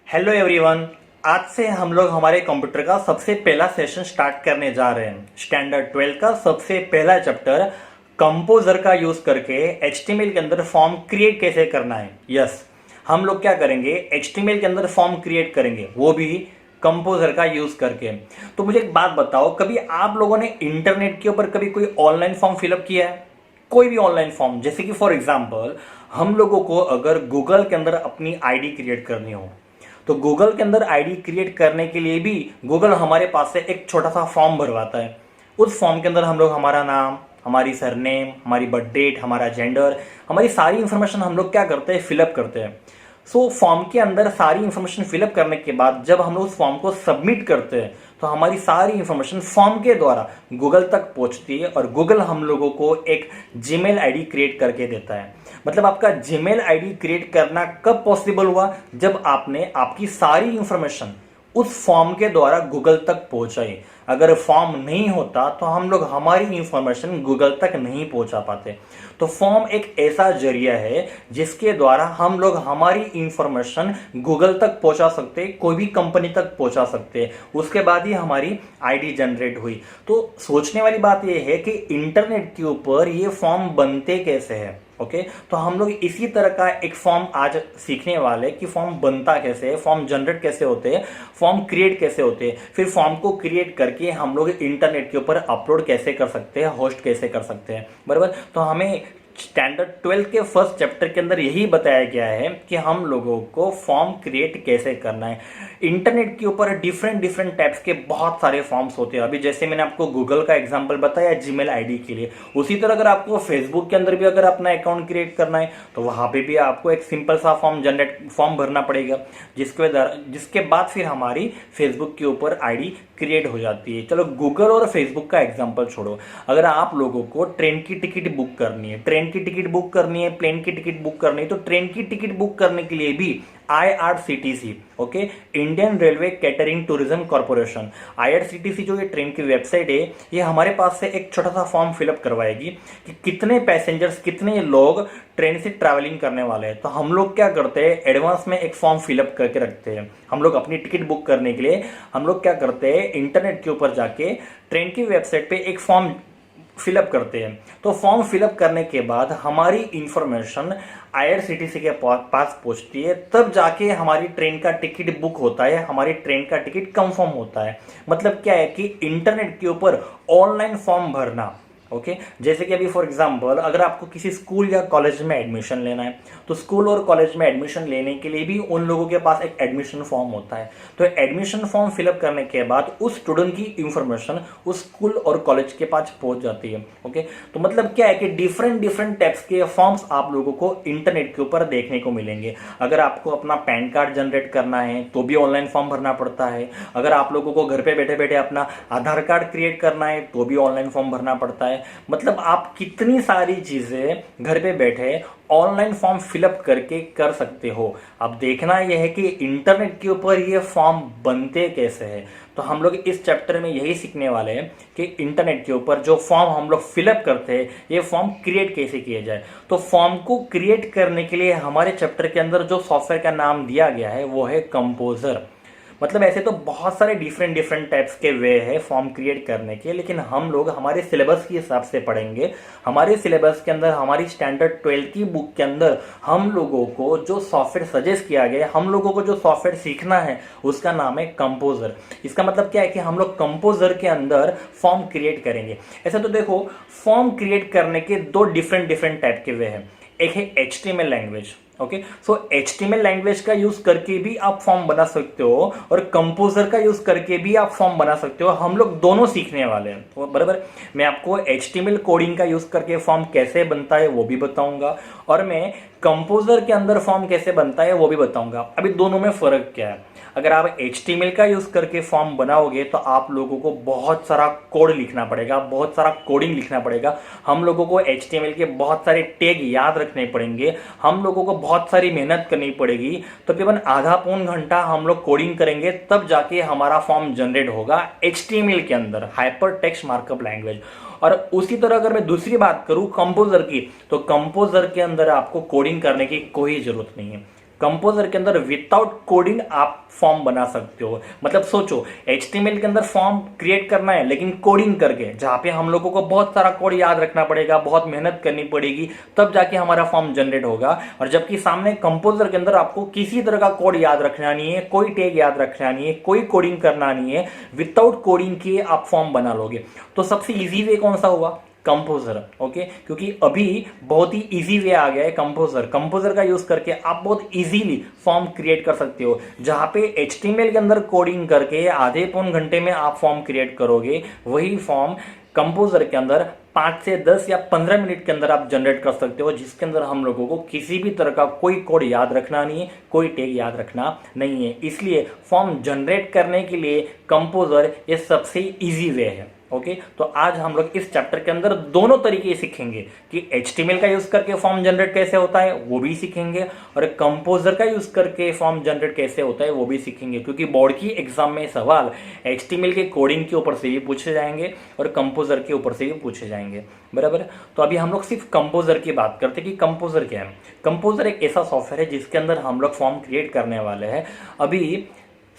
Hello everyone. आज से हम लोग हमारे कंप्यूटर का सबसे पहला सेशन स्टार्ट करने जा रहे हैं। स्टैंडर्ड 12 का सबसे पहला चैप्टर कंपोजर का यूज करके एचटीएमएल के अंदर फॉर्म क्रिएट कैसे करना है। यस, हम लोग क्या करेंगे, एचटीएमएल के अंदर फॉर्म क्रिएट करेंगे, वो भी कंपोजर का यूज करके। तो मुझे एक बात बताओ, कभी आप लोगों ने इंटरनेट के ऊपर कभी कोई ऑनलाइन फॉर्म फिलअप किया है? कोई भी ऑनलाइन फॉर्म, जैसे कि फॉर एग्जांपल हम लोगों को अगर गूगल के अंदर अपनी आईडी क्रिएट करनी हो, तो गूगल के अंदर आईडी क्रिएट करने के लिए भी गूगल हमारे पास से एक छोटा सा फॉर्म भरवाता है। उस फॉर्म के अंदर हम लोग हमारा नाम, हमारी सरनेम, हमारी बर्थ डेट, हमारा जेंडर, हमारी सारी इंफॉर्मेशन हम लोग क्या करते हैं, फिलअप करते हैं। सो फॉर्म के अंदर सारी इंफॉर्मेशन फिलअप करने के बाद जब हम लोग उस फॉर्म को सबमिट करते हैं तो हमारी सारी इंफॉर्मेशन फॉर्म के द्वारा गूगल तक पहुंचती है और गूगल हम लोगों को एक जीमेल आईडी क्रिएट करके देता है। मतलब आपका जीमेल आईडी क्रिएट करना कब पॉसिबल हुआ? जब आपने आपकी सारी इंफॉर्मेशन उस फॉर्म के द्वारा गूगल तक पहुंचाई। अगर फॉर्म नहीं होता तो हम लोग हमारी इंफॉर्मेशन गूगल तक नहीं पहुंचा पाते। तो फॉर्म एक ऐसा जरिया है जिसके द्वारा हम लोग हमारी इंफॉर्मेशन गूगल तक पहुंचा सकते, कोई भी कंपनी तक पहुंचा सकते, उसके बाद ही हमारी आईडी जनरेट हुई। तो सोचने वाली बात यह है कि इंटरनेट के ऊपर ये फॉर्म बनते कैसे हैं। ओके, तो हम लोग इसी तरह का एक फॉर्म आज सीखने वाले कि फॉर्म बनता कैसे है, फॉर्म जनरेट कैसे होते हैं, फॉर्म क्रिएट कैसे होते हैं, फिर फॉर्म को क्रिएट करके हम लोग इंटरनेट के ऊपर अपलोड कैसे कर सकते हैं, होस्ट कैसे कर सकते हैं। बराबर, तो हमें स्टैंडर्ड 12 के फर्स्ट चैप्टर के अंदर यही बताया गया है कि हम लोगों को फॉर्म क्रिएट कैसे करना है। इंटरनेट के ऊपर डिफरेंट डिफरेंट टाइप्स के बहुत सारे फॉर्म्स होते हैं। अभी जैसे मैंने आपको गूगल का एग्जांपल बताया जीमेल आईडी के लिए, उसी तरह अगर आपको फेसबुक के अंदर भी अगर अपना अकाउंट क्रिएट करना है तो वहां पे भी आपको एक सिंपल सा फॉर्म भरना पड़ेगा, जिसके बाद फिर हमारी फेसबुक के ऊपर आईडी क्रिएट हो जाती है। चलो गूगल और फेसबुक का एग्जांपल छोड़ो, अगर आप लोगों को ट्रेन की टिकट बुक करनी है, ट्रेन की टिकट बुक करनी है, प्लेन की टिकट बुक करनी है, तो ट्रेन की टिकट बुक करने के लिए भी IRCTC, okay, Indian railway catering tourism corporation, IRCTC जो ये ट्रेन की वेबसाइट है, ये हमारे पास से एक छोटा सा फॉर्म फिलअप करवाएगी कि कितने पैसेंजर्स, कितने लोग ट्रेन से ट्रैवलिंग करने वाले हैं। तो हम लोग क्या करते हैं, एडवांस में एक फॉर्म फिलअप करके रखते हैं। हम लोग अपनी टिकट बुक करने के लिए हम लोग क्या करते हैं, इंटरनेट के ऊपर जाके ट्रेन की वेबसाइट पे एक फॉर्म फिलअप करते हैं। तो फॉर्म फिलअप करने के बाद हमारी इंफॉर्मेशन IRCTC के पास पहुंचती है, तब जाके हमारी ट्रेन का टिकट बुक होता है, हमारी ट्रेन का टिकट कंफर्म होता है। मतलब क्या है कि इंटरनेट के ऊपर ऑनलाइन फॉर्म भरना, ओके, जैसे कि अभी फॉर एग्जांपल अगर आपको किसी स्कूल या कॉलेज में एडमिशन लेना है तो स्कूल और कॉलेज में एडमिशन लेने के लिए भी उन लोगों के पास एक एडमिशन फॉर्म होता है। तो एडमिशन फॉर्म फिलअप करने के बाद उस स्टूडेंट की इंफॉर्मेशन उस स्कूल और कॉलेज के पास पहुंच जाती है। ओके, तो मतलब क्या है कि डिफरेंट डिफरेंट टाइप्स के फॉर्म्स आप लोगों को इंटरनेट के ऊपर देखने को मिलेंगे। अगर आपको अपना पैन कार्ड जनरेट करना है तो भी ऑनलाइन फॉर्म भरना पड़ता है। अगर आप लोगों को घर पे बैठे बैठे अपना आधार कार्ड क्रिएट करना है तो भी ऑनलाइन फॉर्म भरना पड़ता है। मतलब आप कितनी सारी चीजें घर पे बैठे ऑनलाइन फॉर्म फिलअप करके कर सकते हो। अब देखना यह है कि इंटरनेट के ऊपर ये फॉर्म बनते कैसे हैं। तो हम लोग इस चैप्टर में यही सीखने वाले हैं कि इंटरनेट के ऊपर जो फॉर्म हम लोग फिलअप करते हैं ये फॉर्म क्रिएट कैसे किया जाए। तो फॉर्म को क्रिएट करने के लिए हमारे चैप्टर के अंदर जो सॉफ्टवेयर का नाम दिया गया है वो है कंपोजर। मतलब ऐसे तो बहुत सारे डिफरेंट डिफरेंट टाइप्स के वे है फॉर्म क्रिएट करने के, लेकिन हम लोग हमारे सिलेबस के हिसाब से पढ़ेंगे। हमारे सिलेबस के अंदर, हमारी स्टैंडर्ड 12 की बुक के अंदर हम लोगों को जो सॉफ्टवेयर सजेस्ट किया गया, हम लोगों को जो सॉफ्टवेयर सीखना है उसका नाम है कंपोजर। इसका मतलब क्या है कि हम लोग कंपोजर के अंदर फॉर्म क्रिएट करेंगे। ऐसा तो देखो, फॉर्म क्रिएट करने के दो डिफरेंट डिफरेंट टाइप के वे हैं। एक है HTML लैंग्वेज, ओके, सो HTML लैंग्वेज का यूज करके भी आप फॉर्म बना सकते हो और कंपोजर का यूज करके भी आप फॉर्म बना सकते हो। हम लोग दोनों सीखने वाले हैं, तो बराबर मैं आपको HTML कोडिंग का यूज करके फॉर्म कैसे बनता है वो भी बताऊंगा और मैं कंपोजर के अंदर फॉर्म कैसे बनता है वो भी बताऊंगा। अभी दोनों में फर्क क्या है। अगर आप HTML का यूज करके फॉर्म बनाओगे तो आप लोगों को बहुत सारा कोड लिखना पड़ेगा, बहुत सारा कोडिंग लिखना पड़ेगा। हम लोगों को HTML के बहुत सारे टैग याद रखने पड़ेंगे, हम लोगों को बहुत सारी मेहनत करनी पड़ेगी। तकरीबन आधा पौन घंटा हम लोग कोडिंग करेंगे तब जाके हमारा फॉर्म जनरेट होगा HTML के अंदर, हाइपर टेक्स्ट मार्कअप लैंग्वेज। और उसी तरह अगर मैं दूसरी बात करूं कंपोजर की, तो कंपोजर के अंदर आपको कोडिंग करने की कोई जरूरत नहीं है। कंपोजर के अंदर विदाउट कोडिंग आप फॉर्म बना सकते हो। मतलब सोचो, HTML के अंदर फॉर्म क्रिएट करना है लेकिन कोडिंग करके, जहां पे हम लोगों को बहुत सारा कोड याद रखना पड़ेगा, बहुत मेहनत करनी पड़ेगी, तब जाके हमारा फॉर्म जनरेट होगा। और जबकि सामने कंपोजर के अंदर आपको किसी तरह का कोड याद रखना नहीं है, कोई टैग याद रखना नहीं है, कोई कोडिंग करना नहीं है, विदाउट कोडिंग के आप फॉर्म बना लोगे। तो सबसे इजी वे कौन सा हुआ? कंपोजर। ओके, क्योंकि अभी बहुत ही इजी वे आ गया है कंपोजर। कंपोजर का यूज करके आप बहुत इजीली फॉर्म क्रिएट कर सकते हो। जहां पे HTML के अंदर कोडिंग करके आधे पौन घंटे में आप फॉर्म क्रिएट करोगे, वही फॉर्म कंपोजर के अंदर 5 से 10 या 15 मिनट के अंदर आप जनरेट कर सकते हो, जिसके अंदर हम लोगों को किसी भी तरह का कोई कोड याद रखना नहीं है, कोई टैग याद रखना नहीं है। इसलिए फॉर्म जनरेट करने के लिए कंपोजर ये सबसे इजी वे है। ओके, तो आज हम लोग इस चैप्टर के अंदर दोनों तरीके सीखेंगे कि HTML का यूज करके फॉर्म जनरेट कैसे होता है वो भी सीखेंगे, और कंपोजर का यूज करके फॉर्म जनरेट कैसे होता है वो भी सीखेंगे। क्योंकि बोर्ड की एग्जाम में सवाल HTML के कोडिंग के ऊपर से भी पूछे जाएंगे और कंपोजर के ऊपर से भी पूछे जाएंगे, बराबर। तो अभी हम लोग सिर्फ कंपोजर की बात करते हैं कि कंपोजर क्या है। कंपोजर एक ऐसा सॉफ्टवेयर है जिसके अंदर हम लोग फॉर्म क्रिएट करने वाले हैं। अभी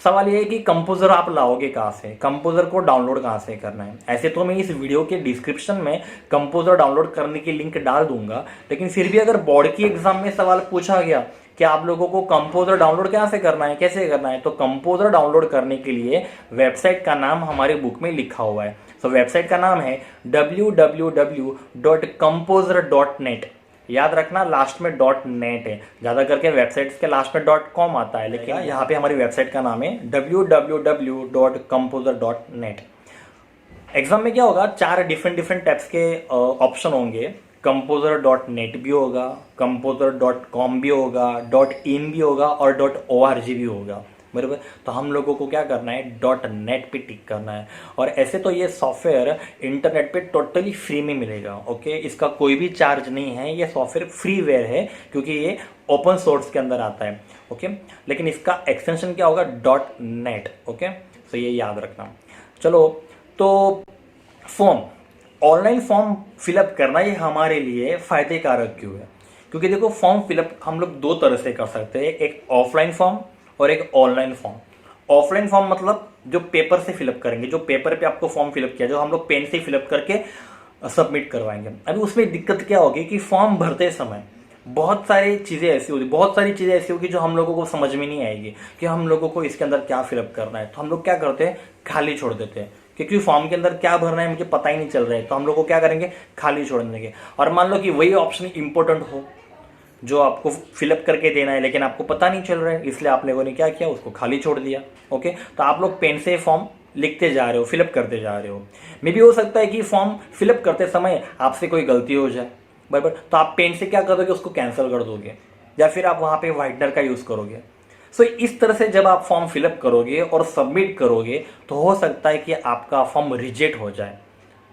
सवाल ये है कि कंपोजर आप लाओगे कहाँ से, कंपोजर को डाउनलोड कहाँ से करना है। ऐसे तो मैं इस वीडियो के डिस्क्रिप्शन में कंपोजर डाउनलोड करने की लिंक डाल दूंगा, लेकिन फिर भी अगर बोर्ड की एग्जाम में सवाल पूछा गया कि आप लोगों को कंपोजर डाउनलोड कहाँ से करना है, कैसे करना है, तो कंपोजर डाउनलोड करने के लिए वेबसाइट का नाम हमारे बुक में लिखा हुआ है। तो वेबसाइट का नाम है www.composer.net। याद रखना, लास्ट में .net है। ज्यादा करके वेबसाइट्स के लास्ट में .com आता है, लेकिन यहाँ पे हमारी वेबसाइट का नाम है www.composer.net। एग्जाम में क्या होगा, 4 डिफरेंट टाइप्स के ऑप्शन होंगे। composer.net भी होगा, composer.com भी होगा, .in भी होगा और .org भी होगा, बराबर। तो हम लोगों को क्या करना है, .net पे टिक करना है। और ऐसे तो ये सॉफ्टवेयर इंटरनेट पे टोटली फ्री में मिलेगा। ओके, इसका कोई भी चार्ज नहीं है, ये सॉफ्टवेयर फ्रीवेयर है क्योंकि ये ओपन सोर्स के अंदर आता है। ओके, लेकिन इसका एक्सटेंशन क्या होगा, .net। ओके, तो ये याद रखना। चलो, तो फॉर्म, ऑनलाइन फॉर्म फिलअप करना ये हमारे लिए फायदे कारक क्यों है? क्योंकि देखो, फॉर्म फिलअप हम लोग 2 तरह से कर सकते हैं, एक ऑफलाइन फॉर्म और एक ऑनलाइन फॉर्म। ऑफलाइन फॉर्म मतलब जो पेपर से फिलअप करेंगे, जो पेपर पे आपको फॉर्म फिलअप किया, जो हम लोग पेन से फिलअप करके सबमिट करवाएंगे। अभी उसमें दिक्कत क्या होगी कि फॉर्म भरते समय बहुत सारी चीज़ें ऐसी होगी जो हम लोगों को समझ में नहीं आएगी कि हम लोगों को इसके अंदर क्या फिलअप करना है। तो हम लोग क्या करते हैं, खाली छोड़ देते हैं, क्योंकि फॉर्म के अंदर क्या भरना है मुझे पता ही नहीं चल रहा है। तो हम लोग को क्या करेंगे, खाली छोड़ देंगे। और मान लो कि वही ऑप्शन इंपॉर्टेंट हो जो आपको फिलअप करके देना है, लेकिन आपको पता नहीं चल रहा है, इसलिए आप लोगों ने क्या किया, उसको खाली छोड़ दिया। ओके, तो आप लोग पेन से फॉर्म लिखते जा रहे हो, फिलअप करते जा रहे हो। मे भी हो सकता है कि फॉर्म फिलअप करते समय आपसे कोई गलती हो जाए, बराबर। तो आप पेन से क्या करोगे, उसको कैंसिल कर दोगे, या फिर आप वहाँ पे व्हाइटनर का यूज़ करोगे। सो इस तरह से जब आप फॉर्म फिलअप करोगे और सबमिट करोगे तो हो सकता है कि आपका फॉर्म रिजेक्ट हो जाए,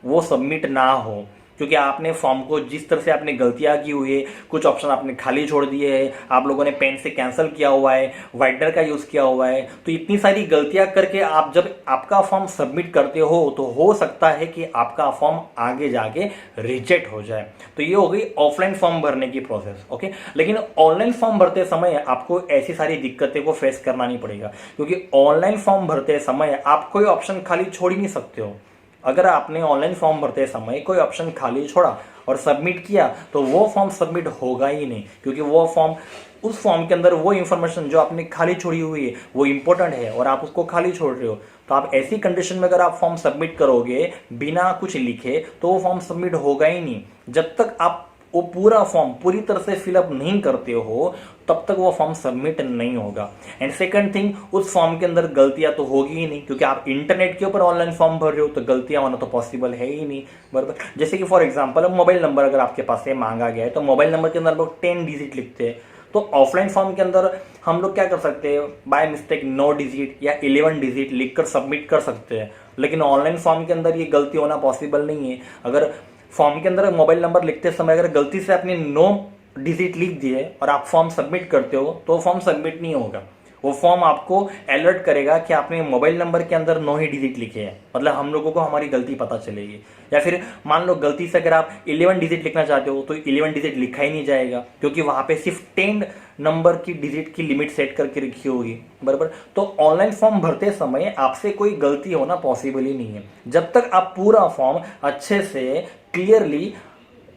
वो सबमिट ना हो, क्योंकि आपने फॉर्म को जिस तरह से आपने गलतियां की हुई है, कुछ ऑप्शन आपने खाली छोड़ दिए हैं, आप लोगों ने पेन से कैंसिल किया हुआ है, व्हाइटनर का यूज़ किया हुआ है। तो इतनी सारी गलतियां करके आप जब आपका फॉर्म सबमिट करते हो तो हो सकता है कि आपका फॉर्म आगे जाके रिजेक्ट हो जाए। तो ये हो गई ऑफलाइन फॉर्म भरने की प्रोसेस। ओके, लेकिन ऑनलाइन फॉर्म भरते समय आपको ऐसी सारी दिक्कतें को फेस करना नहीं पड़ेगा, क्योंकि ऑनलाइन फॉर्म भरते समय आप कोई ऑप्शन खाली छोड़ ही नहीं सकते हो। अगर आपने ऑनलाइन फॉर्म भरते समय कोई ऑप्शन खाली छोड़ा और सबमिट किया तो वो फॉर्म सबमिट होगा ही नहीं, क्योंकि वो फॉर्म, उस फॉर्म के अंदर वो इन्फॉर्मेशन जो आपने खाली छोड़ी हुई है वो इंपॉर्टेंट है और आप उसको खाली छोड़ रहे हो। तो आप ऐसी कंडीशन में अगर आप फॉर्म सबमिट करोगे बिना कुछ लिखे तो वो फॉर्म सबमिट होगा ही नहीं। जब तक आप वो पूरा फॉर्म पूरी तरह से फिलअप नहीं करते हो तब तक वो फॉर्म सबमिट नहीं होगा। एंड सेकंड थिंग, उस फॉर्म के अंदर गलतियां तो होगी ही नहीं, क्योंकि आप इंटरनेट के ऊपर ऑनलाइन फॉर्म भर रहे हो तो गलतियां होना तो पॉसिबल है ही नहीं, बराबर। जैसे कि फॉर एग्जांपल मोबाइल नंबर अगर आपके पास से मांगा गया है तो मोबाइल नंबर के अंदर लोग 10 डिजिट लिखते हैं। तो ऑफलाइन फॉर्म के अंदर हम लोग क्या कर सकते हैं, बाय मिस्टेक 9 डिजिट या 11 डिजिट लिखकर सबमिट कर सकते हैं, लेकिन ऑनलाइन फॉर्म के अंदर ये गलती होना पॉसिबल नहीं है। अगर फॉर्म के अंदर मोबाइल नंबर लिखते समय अगर गलती से आपने 9 डिजिट लिख दिए और आप फॉर्म सबमिट करते हो तो फॉर्म सबमिट नहीं होगा। वो फॉर्म आपको अलर्ट करेगा कि आपने मोबाइल नंबर के अंदर 9 ही डिजिट लिखे हैं, मतलब हम लोगों को हमारी गलती पता चलेगी। या फिर मान लो गलती से अगर आप 11 डिजिट लिखना चाहते हो तो 11 डिजिट लिखा ही नहीं जाएगा, क्योंकि वहां पे सिर्फ 10 नंबर की डिजिट की लिमिट सेट करके रखी होगी, बराबर। तो ऑनलाइन फॉर्म भरते समय आपसे कोई गलती होना पॉसिबल ही नहीं है। जब तक आप पूरा फॉर्म अच्छे से क्लियरली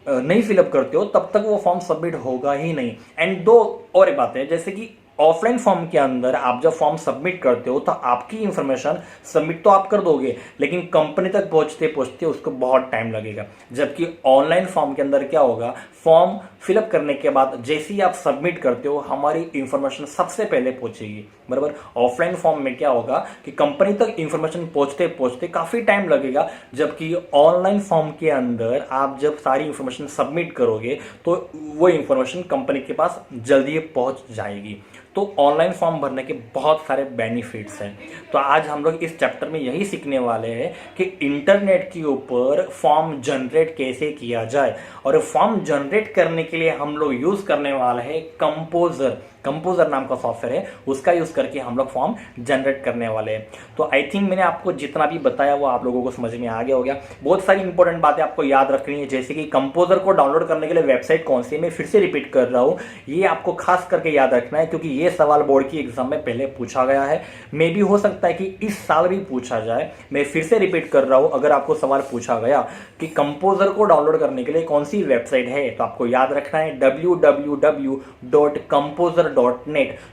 नहीं फिलअप करते हो तब तक वो फॉर्म सबमिट होगा ही नहीं। एंड दो और एक बात है, जैसे कि ऑफलाइन फॉर्म के अंदर आप जब फॉर्म सबमिट करते हो तो आपकी इंफॉर्मेशन सबमिट तो आप कर दोगे, लेकिन कंपनी तक पहुंचते पहुंचते उसको बहुत टाइम लगेगा। जबकि ऑनलाइन फॉर्म के अंदर क्या होगा, फॉर्म फिलअप करने के बाद जैसे ही आप सबमिट करते हो हमारी इंफॉर्मेशन सबसे पहले पहुंचेगी, बराबर। ऑफलाइन फॉर्म में क्या होगा कि कंपनी तक इंफॉर्मेशन पहुंचते पहुंचते काफी टाइम लगेगा, जबकि ऑनलाइन फॉर्म के अंदर आप जब सारी इंफॉर्मेशन सबमिट करोगे तो वो इंफॉर्मेशन कंपनी के पास जल्दी पहुंच जाएगी। तो ऑनलाइन फॉर्म भरने के बहुत सारे बेनिफिट्स हैं। तो आज हम लोग इस चैप्टर में यही सीखने वाले हैं कि इंटरनेट के ऊपर फॉर्म जनरेट कैसे किया जाए। और फॉर्म जनरेट करने के लिए हम लोग यूज करने वाले हैं कंपोजर। कंपोजर नाम का सॉफ्टवेयर है, उसका यूज करके हम लोग फॉर्म जनरेट करने वाले हैं। तो आई थिंक मैंने आपको जितना भी बताया वो आप लोगों को समझ में आ गया हो गया। बहुत सारी इंपॉर्टेंट बातें आपको याद रखनी है, जैसे कि कंपोजर को डाउनलोड करने के लिए वेबसाइट कौन सी है, मैं फिर से रिपीट कर रहा हूँ, ये आपको खास करके याद रखना है, क्योंकि ये सवाल बोर्ड की एग्जाम में पहले पूछा गया है। मे भी हो सकता है कि इस साल भी पूछा जाए। मैं फिर से रिपीट कर रहा हूँ, अगर आपको सवाल पूछा गया कि कंपोजर को डाउनलोड करने के लिए कौन सी वेबसाइट है, तो आपको याद रखना है www.composer.net,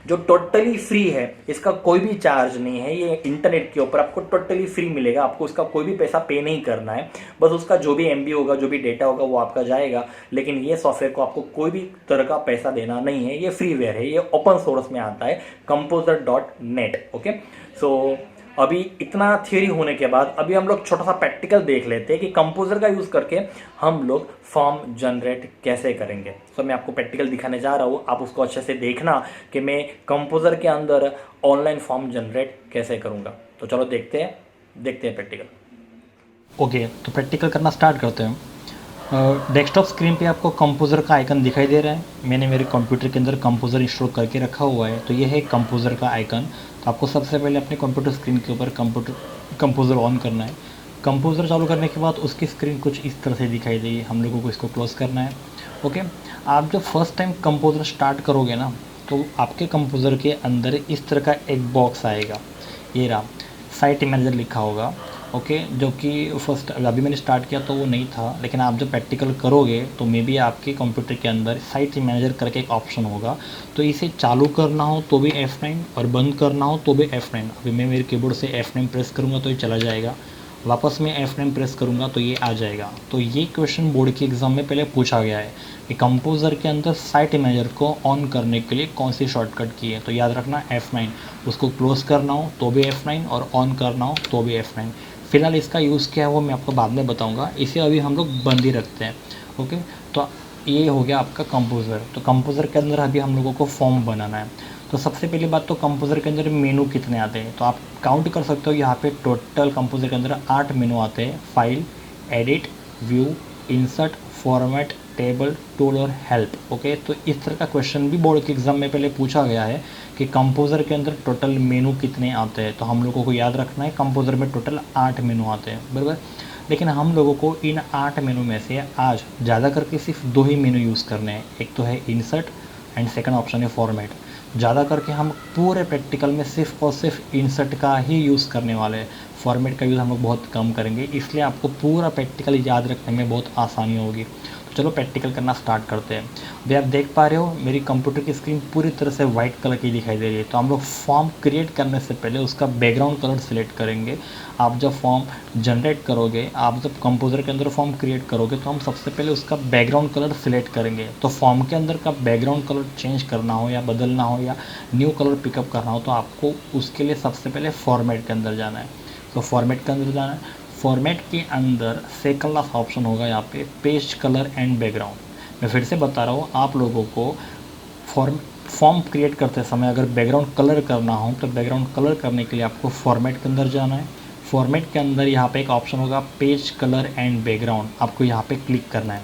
जो टोटली फ्री है, इसका कोई भी चार्ज नहीं है। ये इंटरनेट के ऊपर आपको टोटली फ्री मिलेगा, आपको उसका कोई भी पैसा पे नहीं करना है। बस उसका जो भी एमबी होगा, जो भी डेटा होगा वो आपका जाएगा, लेकिन ये सॉफ्टवेयर को आपको कोई भी तरह का पैसा देना नहीं है। ये फ्रीवेयर है, ये ओपन सोर्स में आता है, composer.net। ओके, सो अभी इतना थियरी होने के बाद अभी हम लोग छोटा सा प्रैक्टिकल देख लेते हैं कि कंपोजर का यूज करके हम लोग फॉर्म जनरेट कैसे करेंगे। सो मैं आपको प्रैक्टिकल दिखाने जा रहा हूँ, आप उसको अच्छे से देखना कि मैं कंपोजर के अंदर ऑनलाइन फॉर्म जनरेट कैसे करूँगा। तो चलो देखते हैं प्रैक्टिकल। ओके, तो प्रैक्टिकल करना स्टार्ट करते हैं। डेस्कटॉप स्क्रीन पे आपको कंपोजर का आइकन दिखाई दे रहा है। मैंने मेरे कंप्यूटर के अंदर कंपोजर इंस्टॉल करके रखा हुआ है, तो ये है कंपोजर का आइकन। तो आपको सबसे पहले अपने कंप्यूटर स्क्रीन के ऊपर कंपोजर ऑन करना है। कंपोजर चालू करने के बाद उसकी स्क्रीन कुछ इस तरह से दिखाई देगी, हम लोगों को इसको क्लोज करना है। ओके, आप जब फर्स्ट टाइम कंपोजर स्टार्ट करोगे ना, तो आपके कंपोजर के अंदर इस तरह का एक बॉक्स आएगा, ये रहा, साइट मैनेजर लिखा होगा। ओके, जो कि फर्स्ट अभी मैंने स्टार्ट किया तो वो नहीं था, लेकिन आप जब प्रैक्टिकल करोगे तो मे बी आपके कंप्यूटर के अंदर साइट मैनेजर करके एक ऑप्शन होगा। तो इसे चालू करना हो तो भी F9 और बंद करना हो तो भी F9। अभी मैं मेरे कीबोर्ड से F9 प्रेस करूँगा तो ये चला जाएगा, वापस मैं F9 प्रेस करूँगा तो ये आ जाएगा। तो ये क्वेश्चन बोर्ड के एग्ज़ाम में पहले पूछा गया है कि कंपोजर के अंदर साइट मैनेजर को ऑन करने के लिए कौन सी शॉर्टकट की है। तो याद रखना F9, उसको क्लोज़ करना हो तो भी F9 और ऑन करना हो तो भी F9। फिलहाल इसका यूज़ क्या है वो मैं आपको बाद में बताऊंगा, इसे अभी हम लोग बंद ही रखते हैं। ओके, तो ये हो गया आपका कंपोजर। तो कंपोजर के अंदर अभी हम लोगों को फॉर्म बनाना है। तो सबसे पहली बात तो कंपोजर के अंदर मेनू कितने आते हैं, तो आप काउंट कर सकते हो। यहाँ पे टोटल कंपोजर के अंदर 8 मेनू आते हैं, file, edit, view, insert, format, table, tool और हेल्प। ओके, तो इस तरह का क्वेश्चन भी बोर्ड के एग्जाम में पहले पूछा गया है कि कंपोजर के अंदर टोटल मेनू कितने आते हैं। तो हम लोगों को याद रखना है कंपोजर में टोटल 8 मेनू आते हैं, बराबर। लेकिन हम लोगों को इन 8 मेनू में से आज ज़्यादा करके सिर्फ 2 ही मेनू यूज़ करने हैं, एक तो है इंसर्ट एंड सेकंड ऑप्शन है फॉर्मेट। ज़्यादा करके हम पूरे प्रैक्टिकल में सिर्फ और सिर्फ इंसर्ट का ही यूज़ करने वाले हैं, फॉर्मेट का यूज़ हम लोग बहुत कम करेंगे, इसलिए आपको पूरा प्रैक्टिकल याद रखने में बहुत आसानी होगी। तो चलो प्रैक्टिकल करना स्टार्ट करते हैं। अभी आप देख पा रहे हो मेरी कंप्यूटर की स्क्रीन पूरी तरह से वाइट कलर की दिखाई दे रही है। तो हम लोग फॉर्म क्रिएट करने से पहले उसका बैकग्राउंड कलर सिलेक्ट करेंगे। आप जब फॉर्म जनरेट करोगे, आप जब कंपोजर के अंदर फॉर्म क्रिएट करोगे, तो हम सबसे पहले उसका बैकग्राउंड कलर सिलेक्ट करेंगे। तो फॉर्म के अंदर का बैकग्राउंड कलर चेंज करना हो या बदलना हो या न्यू कलर पिकअप करना हो, तो आपको उसके लिए सबसे पहले फॉर्मेट के अंदर जाना है। तो फॉर्मेट के अंदर जाना है। फॉर्मेट के अंदर सेकंड लास्ट ऑप्शन होगा यहाँ पे पेज कलर एंड बैकग्राउंड। मैं फिर से बता रहा हूँ, आप लोगों को फॉर्म क्रिएट करते समय अगर बैकग्राउंड कलर करना हो तो बैकग्राउंड कलर करने के लिए आपको फॉर्मेट के अंदर जाना है। फॉर्मेट के अंदर यहाँ पे एक ऑप्शन होगा पेज कलर एंड बैकग्राउंड, आपको यहाँ पे क्लिक करना है।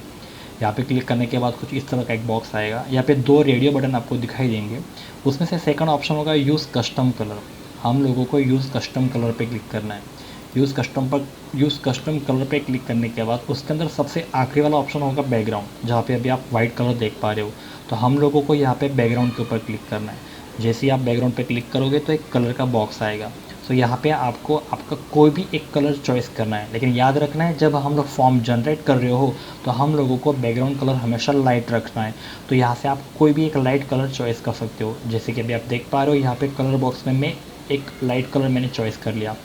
यहाँ पे क्लिक करने के बाद कुछ इस तरह का एक बॉक्स आएगा, यहाँ पे 2 रेडियो बटन आपको दिखाई देंगे। उसमें से सेकंड ऑप्शन होगा यूज़ कस्टम कलर। हम लोगों को यूज़ कस्टम कलर पे क्लिक करना है। यूज़ कस्टम कलर पे क्लिक करने के बाद उसके अंदर सबसे आखिरी वाला ऑप्शन होगा बैकग्राउंड, जहाँ पे अभी आप वाइट कलर देख पा रहे हो। तो तो हम लोगों को यहाँ पे बैकग्राउंड के ऊपर क्लिक करना है। जैसे ही आप बैकग्राउंड पे क्लिक करोगे तो एक कलर का बॉक्स आएगा। सो यहाँ पे आपको आपका कोई भी एक कलर चॉइस करना है, लेकिन याद रखना है जब हम लोग फॉर्म जनरेट कर रहे हो तो हम लोगों को बैकग्राउंड कलर हमेशा लाइट रखना है। तो यहाँ से आप कोई भी एक लाइट कलर चॉइस कर सकते हो। जैसे कि अभी आप देख पा रहे हो यहाँ पे कलर बॉक्स में मैं एक लाइट कलर मैंने चॉइस कर लिया।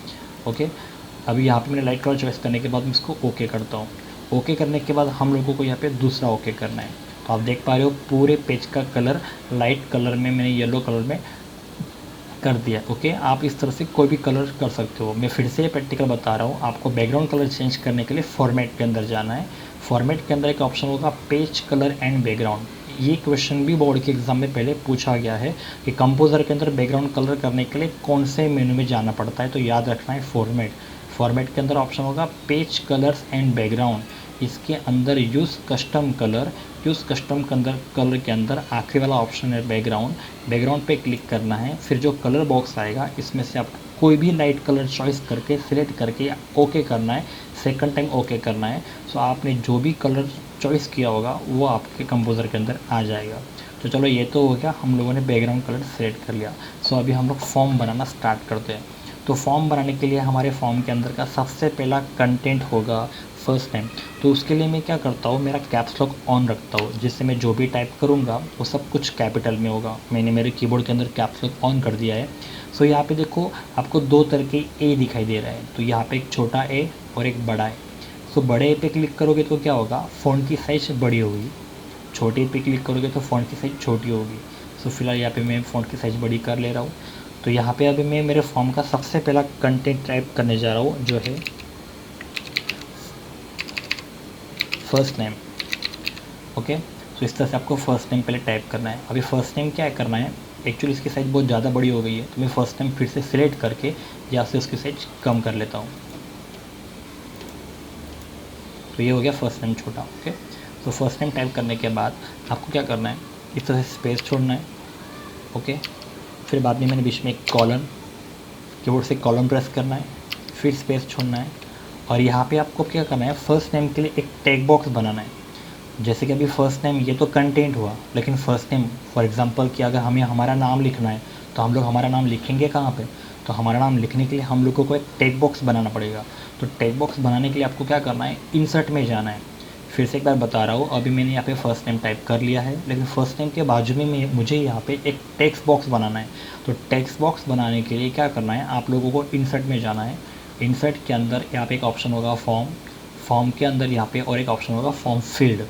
ओके, अभी यहाँ पे मैंने लाइट कलर चॉइस करने के बाद मैं इसको ओके करता हूँ। ओके करने के बाद हम लोगों को यहाँ पे दूसरा ओके करना है। तो आप देख पा रहे हो पूरे पेज का कलर लाइट कलर में मैंने येलो कलर में कर दिया। ओके, आप इस तरह से कोई भी कलर कर सकते हो। मैं फिर से ये प्रैक्टिकल बता रहा हूँ। आपको बैकग्राउंड कलर चेंज करने के लिए फॉर्मेट के अंदर जाना है। फॉर्मेट के अंदर एक ऑप्शन होगा पेज कलर एंड बैकग्राउंड। ये क्वेश्चन भी बोर्ड के एग्जाम में पहले पूछा गया है कि कंपोजर के अंदर बैकग्राउंड कलर करने के लिए कौन से मेनू में जाना पड़ता है। तो याद रखना है फॉर्मेट। फॉर्मेट के अंदर ऑप्शन होगा पेज कलर्स एंड बैकग्राउंड। इसके अंदर use custom colour, use custom colour के अंदर आखिरी वाला ऑप्शन है बैकग्राउंड। बैकग्राउंड पे क्लिक करना है। फिर जो कलर बॉक्स आएगा इसमें से आप कोई भी लाइट कलर चॉइस करके सिलेक्ट करके ओके करना है। सेकंड टाइम ओके करना है। सो आपने जो भी कलर चॉइस किया होगा वो आपके कंपोजर के अंदर आ जाएगा। तो चलो ये तो हो गया, हम लोगों ने बैकग्राउंड कलर सेलेक्ट कर लिया। सो अभी हम लोग फॉर्म बनाना स्टार्ट करते हैं। तो फॉर्म बनाने के लिए हमारे फॉर्म के अंदर का सबसे पहला कंटेंट होगा फर्स्ट नेम। तो उसके लिए मैं क्या करता हूँ, मेरा कैप्स लॉक ऑन रखता हूँ, जिससे मैं जो भी टाइप करूँगा वो सब कुछ कैपिटल में होगा। मैंने मेरे कीबोर्ड के अंदर कैप्स लॉक ऑन कर दिया है। सो यहाँ पे देखो आपको दो तरह के ए दिखाई दे रहा है। तो यहाँ पे एक छोटा ए और एक बड़ा ए। सो बड़े ए पे क्लिक करोगे तो क्या होगा, फ़ॉन्ट की साइज़ बड़ी होगी। छोटे पे क्लिक करोगे तो फ़ॉन्ट की साइज़ छोटी होगी। सो फिलहाल यहाँ पे मैं फ़ॉन्ट की साइज़ बड़ी कर ले रहा हूँ। तो यहाँ पे अभी मैं मेरे फॉर्म का सबसे पहला कंटेंट टाइप करने जा रहा हूँ, जो है फर्स्ट नेम। ओके, तो इस तरह से आपको फर्स्ट नेम पहले टाइप करना है। अभी फर्स्ट नेम क्या करना है, एक्चुअली इसकी साइज़ बहुत ज़्यादा बड़ी हो गई है, तो मैं फर्स्ट नेम फिर से सिलेक्ट करके यहाँ से उसकी साइज़ कम कर लेता हूँ। तो ये हो गया फर्स्ट नेम छोटा। ओके, तो फर्स्ट नेम टाइप करने के बाद आपको क्या करना है, इस तरह से स्पेस छोड़ना है। ओके, फिर बाद में मैंने बीच में एक कॉलन, कीबोर्ड से कॉलन प्रेस करना है, फिर स्पेस छोड़ना है। और यहाँ पे आपको क्या करना है, फर्स्ट नेम के लिए एक टैग बॉक्स बनाना है। जैसे कि अभी फर्स्ट नेम ये तो कंटेंट हुआ, लेकिन फर्स्ट नेम फॉर एग्जांपल कि अगर हमें हमारा नाम लिखना है तो हम लोग हमारा नाम लिखेंगे कहाँ पे, तो हमारा नाम लिखने के लिए हम लोगों को एक टैग बॉक्स बनाना पड़ेगा। तो टैग बॉक्स बनाने के लिए आपको क्या करना है, इंसर्ट में जाना है। फिर से एक बार बता रहा हूँ, अभी मैंने यहाँ पे फर्स्ट नेम टाइप कर लिया है, लेकिन फर्स्ट नेम के बाजू में मुझे यहाँ पे एक टेक्स्ट बॉक्स बनाना है। तो टेक्स्ट बॉक्स बनाने के लिए क्या करना है, आप लोगों को इंसर्ट में जाना है। इंसर्ट के अंदर यहाँ पे एक ऑप्शन होगा फॉर्म, फॉर्म के अंदर यहाँ पे और एक ऑप्शन होगा फॉर्म फील्ड।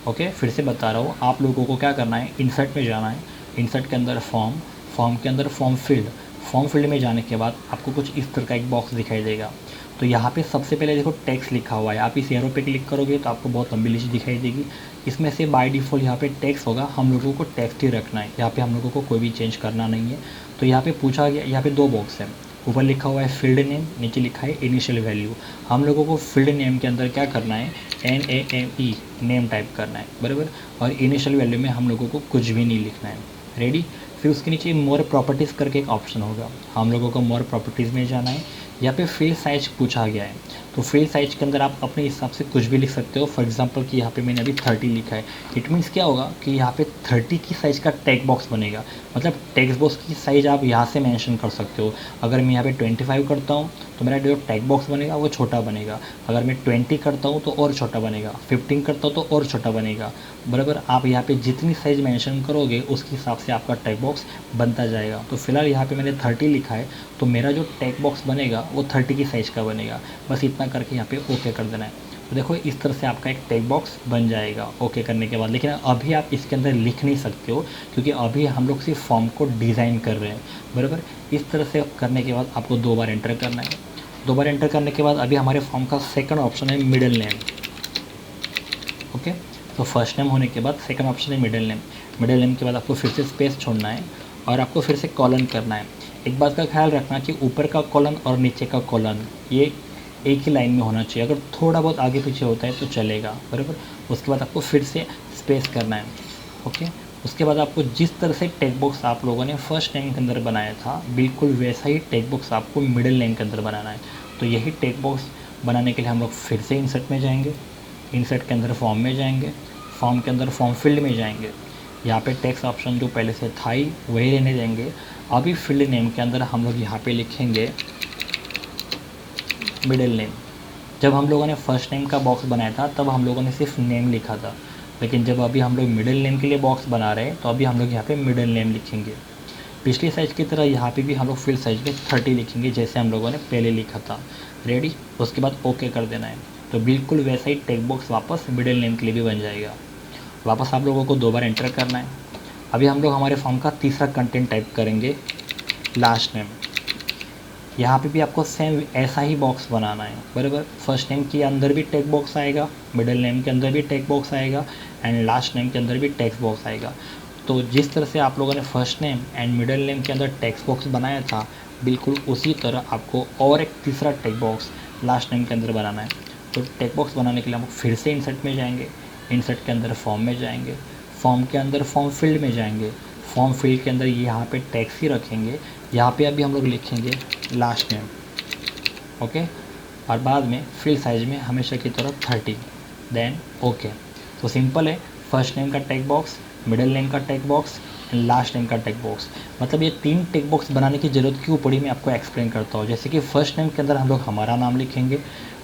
ओके, फिर से बता रहा हूँ, आप लोगों को क्या करना है, इंसर्ट में जाना है। इंसर्ट के अंदर फॉर्म, फॉर्म के अंदर फॉर्म फील्ड। फॉर्म फील्ड में जाने के बाद आपको कुछ इस तरह का एक बॉक्स दिखाई देगा। तो यहाँ पे सबसे पहले देखो टेक्स्ट लिखा हुआ है, आप इस एरो पे क्लिक करोगे तो आपको बहुत लंबी लिस्ट दिखाई देगी। इसमें से बाय डिफ़ॉल्ट यहाँ पे टेक्स्ट होगा, हम लोगों को टेक्स्ट ही रखना है। यहाँ पे हम लोगों को कोई भी चेंज करना नहीं है। तो यहाँ पे पूछा गया, यहाँ पे दो बॉक्स है, ऊपर लिखा हुआ है फील्ड नेम, नीचे लिखा है इनिशियल वैल्यू। हम लोगों को फील्ड नेम के अंदर क्या करना है, NAME नेम टाइप करना है, बराबर। और इनिशियल वैल्यू में हम लोगों को कुछ भी नहीं लिखना है। रेडी। फिर उसके नीचे मोर प्रॉपर्टीज़ करके एक ऑप्शन होगा, हम लोगों को मोर प्रॉपर्टीज़ में जाना है। यहाँ पे फील्ड साइज पूछा गया है, तो फील्ड साइज के अंदर आप अपने हिसाब से कुछ भी लिख सकते हो। फॉर एग्जांपल कि यहाँ पे मैंने अभी 30 लिखा है, इट मीन्स क्या होगा कि यहाँ पे 30 की साइज़ का टेक्स्ट बॉक्स बनेगा। मतलब टेक्स्ट बॉक्स की साइज़ आप यहाँ से मेंशन कर सकते हो। अगर मैं यहाँ पे 25 करता हूँ तो मेरा जो टेक्स्ट बॉक्स बनेगा वो छोटा बनेगा। अगर मैं 20 करता हूँ तो और छोटा बनेगा, 15 करता हूँ तो और छोटा बनेगा, बराबर। आप यहाँ पे जितनी साइज़ मेंशन करोगे उसके हिसाब से आपका टेक्स्ट बॉक्स बनता जाएगा। तो फिलहाल यहाँ पे मैंने 30 लिखा है, तो मेरा जो टेक्स्ट बॉक्स बनेगा वो 30 की साइज़ का बनेगा। बस इतना करके यहाँ पे ओके कर देना है। तो देखो इस तरह से आपका एक टेक्स्ट बॉक्स बन जाएगा ओके करने के बाद। लेकिन अभी आप इसके अंदर लिख नहीं सकते हो, क्योंकि अभी हम लोग सिर्फ फॉर्म को डिज़ाइन कर रहे हैं, बराबर। इस तरह से करने के बाद आपको 2 बार एंटर करना है। 2 बार एंटर करने के बाद अभी हमारे फॉर्म का सेकंड ऑप्शन है मिडिल नेम। ओके, तो फर्स्ट नेम होने के बाद सेकंड ऑप्शन है मिडिल नेम। मिडिल नेम के बाद आपको फिर से स्पेस छोड़ना है और आपको फिर से कॉलन करना है। एक बात का ख्याल रखना कि ऊपर का कॉलन और नीचे का कॉलन ये एक ही लाइन में होना चाहिए। अगर थोड़ा बहुत आगे पीछे होता है तो चलेगा, बराबर। उसके बाद आपको फिर से स्पेस करना है। ओके, उसके बाद आपको जिस तरह से टेक्स्ट बॉक्स आप लोगों ने फर्स्ट नेम के अंदर बनाया था, बिल्कुल वैसा ही टेक्स्ट बॉक्स आपको मिडिल नेम के अंदर बनाना है। तो यही टेक्स्ट बॉक्स बनाने के लिए हम लोग फिर से इंसर्ट में जाएंगे। इंसर्ट के अंदर फॉर्म में जाएंगे, फॉर्म के अंदर फॉर्म फील्ड में जाएंगे। यहाँ पे टेक्स्ट ऑप्शन जो पहले से था ही वही रहने देंगे। अभी फील्ड नेम के अंदर हम लोग यहाँ पे लिखेंगे मिडिल नेम। जब हम लोगों ने फर्स्ट नेम का बॉक्स बनाया था तब हम लोगों ने सिर्फ नेम लिखा था, लेकिन जब अभी हम लोग मिडिल नेम के लिए बॉक्स बना रहे हैं तो अभी हम लोग यहाँ पे मिडिल नेम लिखेंगे। पिछली साइज़ की तरह यहाँ पे भी हम लोग फील्ड साइज में 30 लिखेंगे जैसे हम लोगों ने पहले लिखा था। रेडी, उसके बाद ओके कर देना है। तो बिल्कुल वैसा ही टेक्स्ट बॉक्स वापस मिडिल नेम के लिए भी बन जाएगा। वापस आप लोगों को 2 बार एंटर करना है। अभी हम लोग हमारे फॉर्म का तीसरा कंटेंट टाइप करेंगे, लास्ट नेम। यहाँ पे भी आपको सेम ऐसा ही बॉक्स बनाना है, बराबर। फर्स्ट नेम के अंदर भी टेक्स्ट बॉक्स आएगा, मिडिल नेम के अंदर भी टेक्स्ट बॉक्स आएगा एंड लास्ट नेम के अंदर भी टेक्स्ट बॉक्स आएगा। तो जिस तरह से आप लोगों ने first name and middle name के अंदर टेक्स्ट बॉक्स बनाया था, बिल्कुल उसी तरह आपको और एक तीसरा टेक्स्ट बॉक्स लास्ट नेम के अंदर बनाना है। तो टेक्स्ट बॉक्स बनाने के लिए हम फिर से इंसर्ट में जाएंगे, इंसर्ट के अंदर फॉर्म में जाएंगे, फॉर्म के अंदर फॉर्म फील्ड में जाएंगे, फॉर्म फील्ड के अंदर यहाँ पे टेक्स्ट ही रखेंगे। यहाँ पे अभी हम लोग लिखेंगे लास्ट नेम, ओके। और बाद में फील्ड साइज में हमेशा की तरह 30, देन ओके। तो सिंपल है, फर्स्ट नेम का टेक्स्ट बॉक्स, मिडिल नेम का text box and last name का टेक्स्ट बॉक्स। मतलब ये 3 टेक्स्ट बॉक्स बनाने की ज़रूरत क्यों पड़ी मैं आपको एक्सप्लेन करता हूँ। जैसे कि फर्स्ट नेम के अंदर हम लोग हमारा नाम लिखेंगे,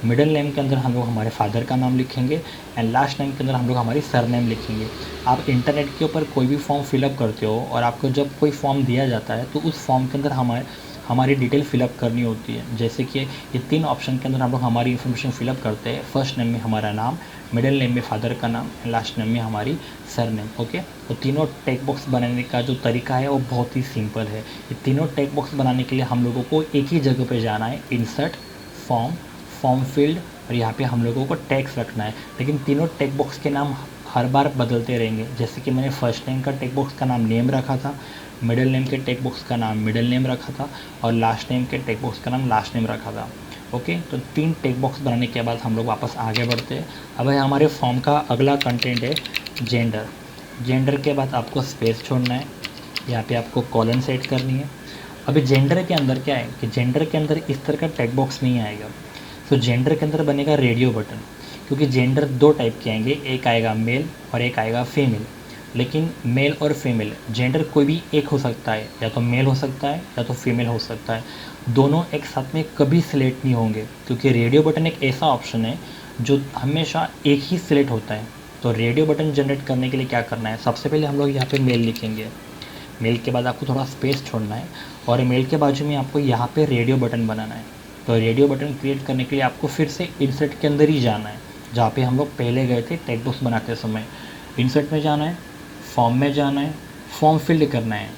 मिडिल नेम के अंदर हम लोग हमारे फादर का नाम लिखेंगे एंड लास्ट नेम के अंदर हम लोग हमारी सरनेम लिखेंगे। आप इंटरनेट के ऊपर कोई भी फॉर्म फिलअप करते हो और आपको जब कोई फॉर्म दिया जाता है तो उस फॉर्म के अंदर हमारी डिटेल फिलअप करनी होती है। जैसे कि ये 3 ऑप्शन के अंदर हम लोग हमारी इन्फॉर्मेशन फिलअप करते हैं। फर्स्ट नेम में हमारा नाम, मिडिल नेम में फादर का नाम, लास्ट नेम में हमारी सरनेम, ओके। तो तीनों टेक्स्ट बॉक्स बनाने का जो तरीका है वो बहुत ही सिंपल है। ये तीनों टेक्स्ट बॉक्स बनाने के लिए हम लोगों को एक ही जगह पे जाना है, इंसर्ट, फॉर्म, फॉर्म फील्ड, और यहाँ पे हम लोगों को टेक्स्ट रखना है। लेकिन तीनों टेक्स्ट बॉक्स के नाम हर बार बदलते रहेंगे। जैसे कि मैंने फर्स्ट नेम का टेक्स्ट बॉक्स का नाम नेम रखा था, मिडिल नेम के टेक्स्ट बॉक्स का नाम मिडिल नेम रखा था और लास्ट नेम के टेक्स्ट बॉक्स का नाम लास्ट नेम रखा था, ओके। तो 3 टेक्स्ट बॉक्स बनाने के बाद हम लोग वापस आगे बढ़ते हैं। अब हमारे फॉर्म का अगला कंटेंट है जेंडर। जेंडर के बाद आपको स्पेस छोड़ना है, यहाँ पे आपको कॉलन सेट करनी है। अभी जेंडर के अंदर क्या है कि जेंडर के अंदर इस तरह का टेक्स्ट बॉक्स नहीं आएगा। तो जेंडर के अंदर बनेगा रेडियो बटन, क्योंकि जेंडर 2 टाइप के आएंगे, एक आएगा मेल और एक आएगा फीमेल। लेकिन मेल और फीमेल जेंडर कोई भी एक हो सकता है, या तो मेल हो सकता है या तो फीमेल हो सकता है। दोनों एक साथ में कभी सिलेक्ट नहीं होंगे, क्योंकि रेडियो बटन एक ऐसा ऑप्शन है जो हमेशा एक ही सिलेक्ट होता है। तो रेडियो बटन जनरेट करने के लिए क्या करना है, सबसे पहले हम लोग यहाँ पे मेल लिखेंगे। मेल के बाद आपको थोड़ा स्पेस छोड़ना है और मेल के बाजू में आपको यहाँ पे रेडियो बटन बनाना है। तो रेडियो बटन क्रिएट करने के लिए आपको फिर से इंसर्ट के अंदर ही जाना है, जहाँ पे हम लोग पहले गए थे टेक्स्ट बॉक्स बनाते समय। इंसर्ट में जाना है, फॉर्म में जाना है, फॉर्म फिल्ड करना है।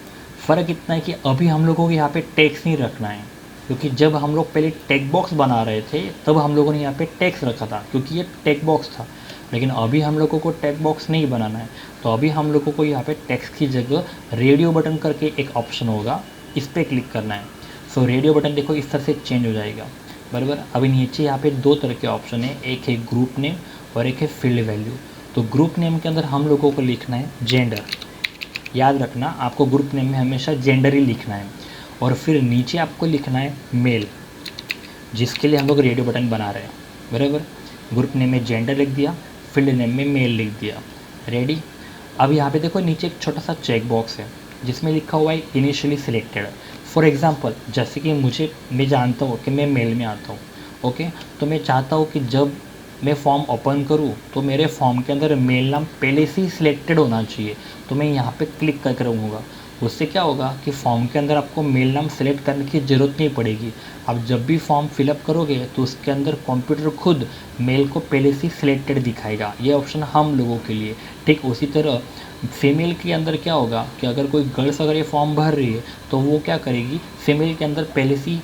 फ़र्क इतना है कि अभी हम लोगों को यहाँ पे टेक्स्ट नहीं रखना है, क्योंकि जब हम लोग पहले टेक्स्ट बॉक्स बना रहे थे तब हम लोगों ने यहाँ पे टेक्स्ट रखा था, क्योंकि ये टेक्स्ट बॉक्स था। लेकिन अभी हम लोगों को टेक्स्ट बॉक्स नहीं बनाना है, तो अभी हम लोगों को यहाँ पे टेक्स्ट की जगह रेडियो बटन करके एक ऑप्शन होगा, इस पर क्लिक करना है। सो रेडियो बटन देखो इस तरह से चेंज हो जाएगा, बराबर। अभी नीचे यहाँ पे 2 तरह के ऑप्शन है, एक है ग्रुप नेम और एक है फील्ड वैल्यू। तो ग्रुप नेम के अंदर हम लोगों को लिखना है जेंडर। याद रखना, आपको ग्रुप नेम में हमेशा जेंडर ही लिखना है। और फिर नीचे आपको लिखना है मेल, जिसके लिए हम लोग रेडियो बटन बना रहे हैं, बराबर। ग्रुप नेम में जेंडर लिख दिया, फील्ड नेम में मेल लिख दिया, रेडी। अब यहाँ पे देखो नीचे एक छोटा सा चेक बॉक्स है जिसमें लिखा हुआ है इनिशियली सिलेक्टेड। फॉर एग्जांपल, जैसे कि मैं जानता हूँ कि मैं मेल में आता हूँ, ओके। तो मैं चाहता हूँ कि जब मैं फॉर्म ओपन करूँ तो मेरे फॉर्म के अंदर मेल नाम पहले से ही सिलेक्टेड होना चाहिए। तो मैं यहाँ पे क्लिक करके रहूँगा। उससे क्या होगा कि फॉर्म के अंदर आपको मेल नाम सेलेक्ट करने की ज़रूरत नहीं पड़ेगी। आप जब भी फॉर्म फिलअप करोगे तो उसके अंदर कंप्यूटर खुद मेल को पहले से सिलेक्टेड दिखाएगा। ये ऑप्शन हम लोगों के लिए। ठीक उसी तरह फीमेल के अंदर क्या होगा कि अगर कोई गर्ल्स अगर ये फॉर्म भर रही है तो वो क्या करेगी, फीमेल के अंदर पहले से ही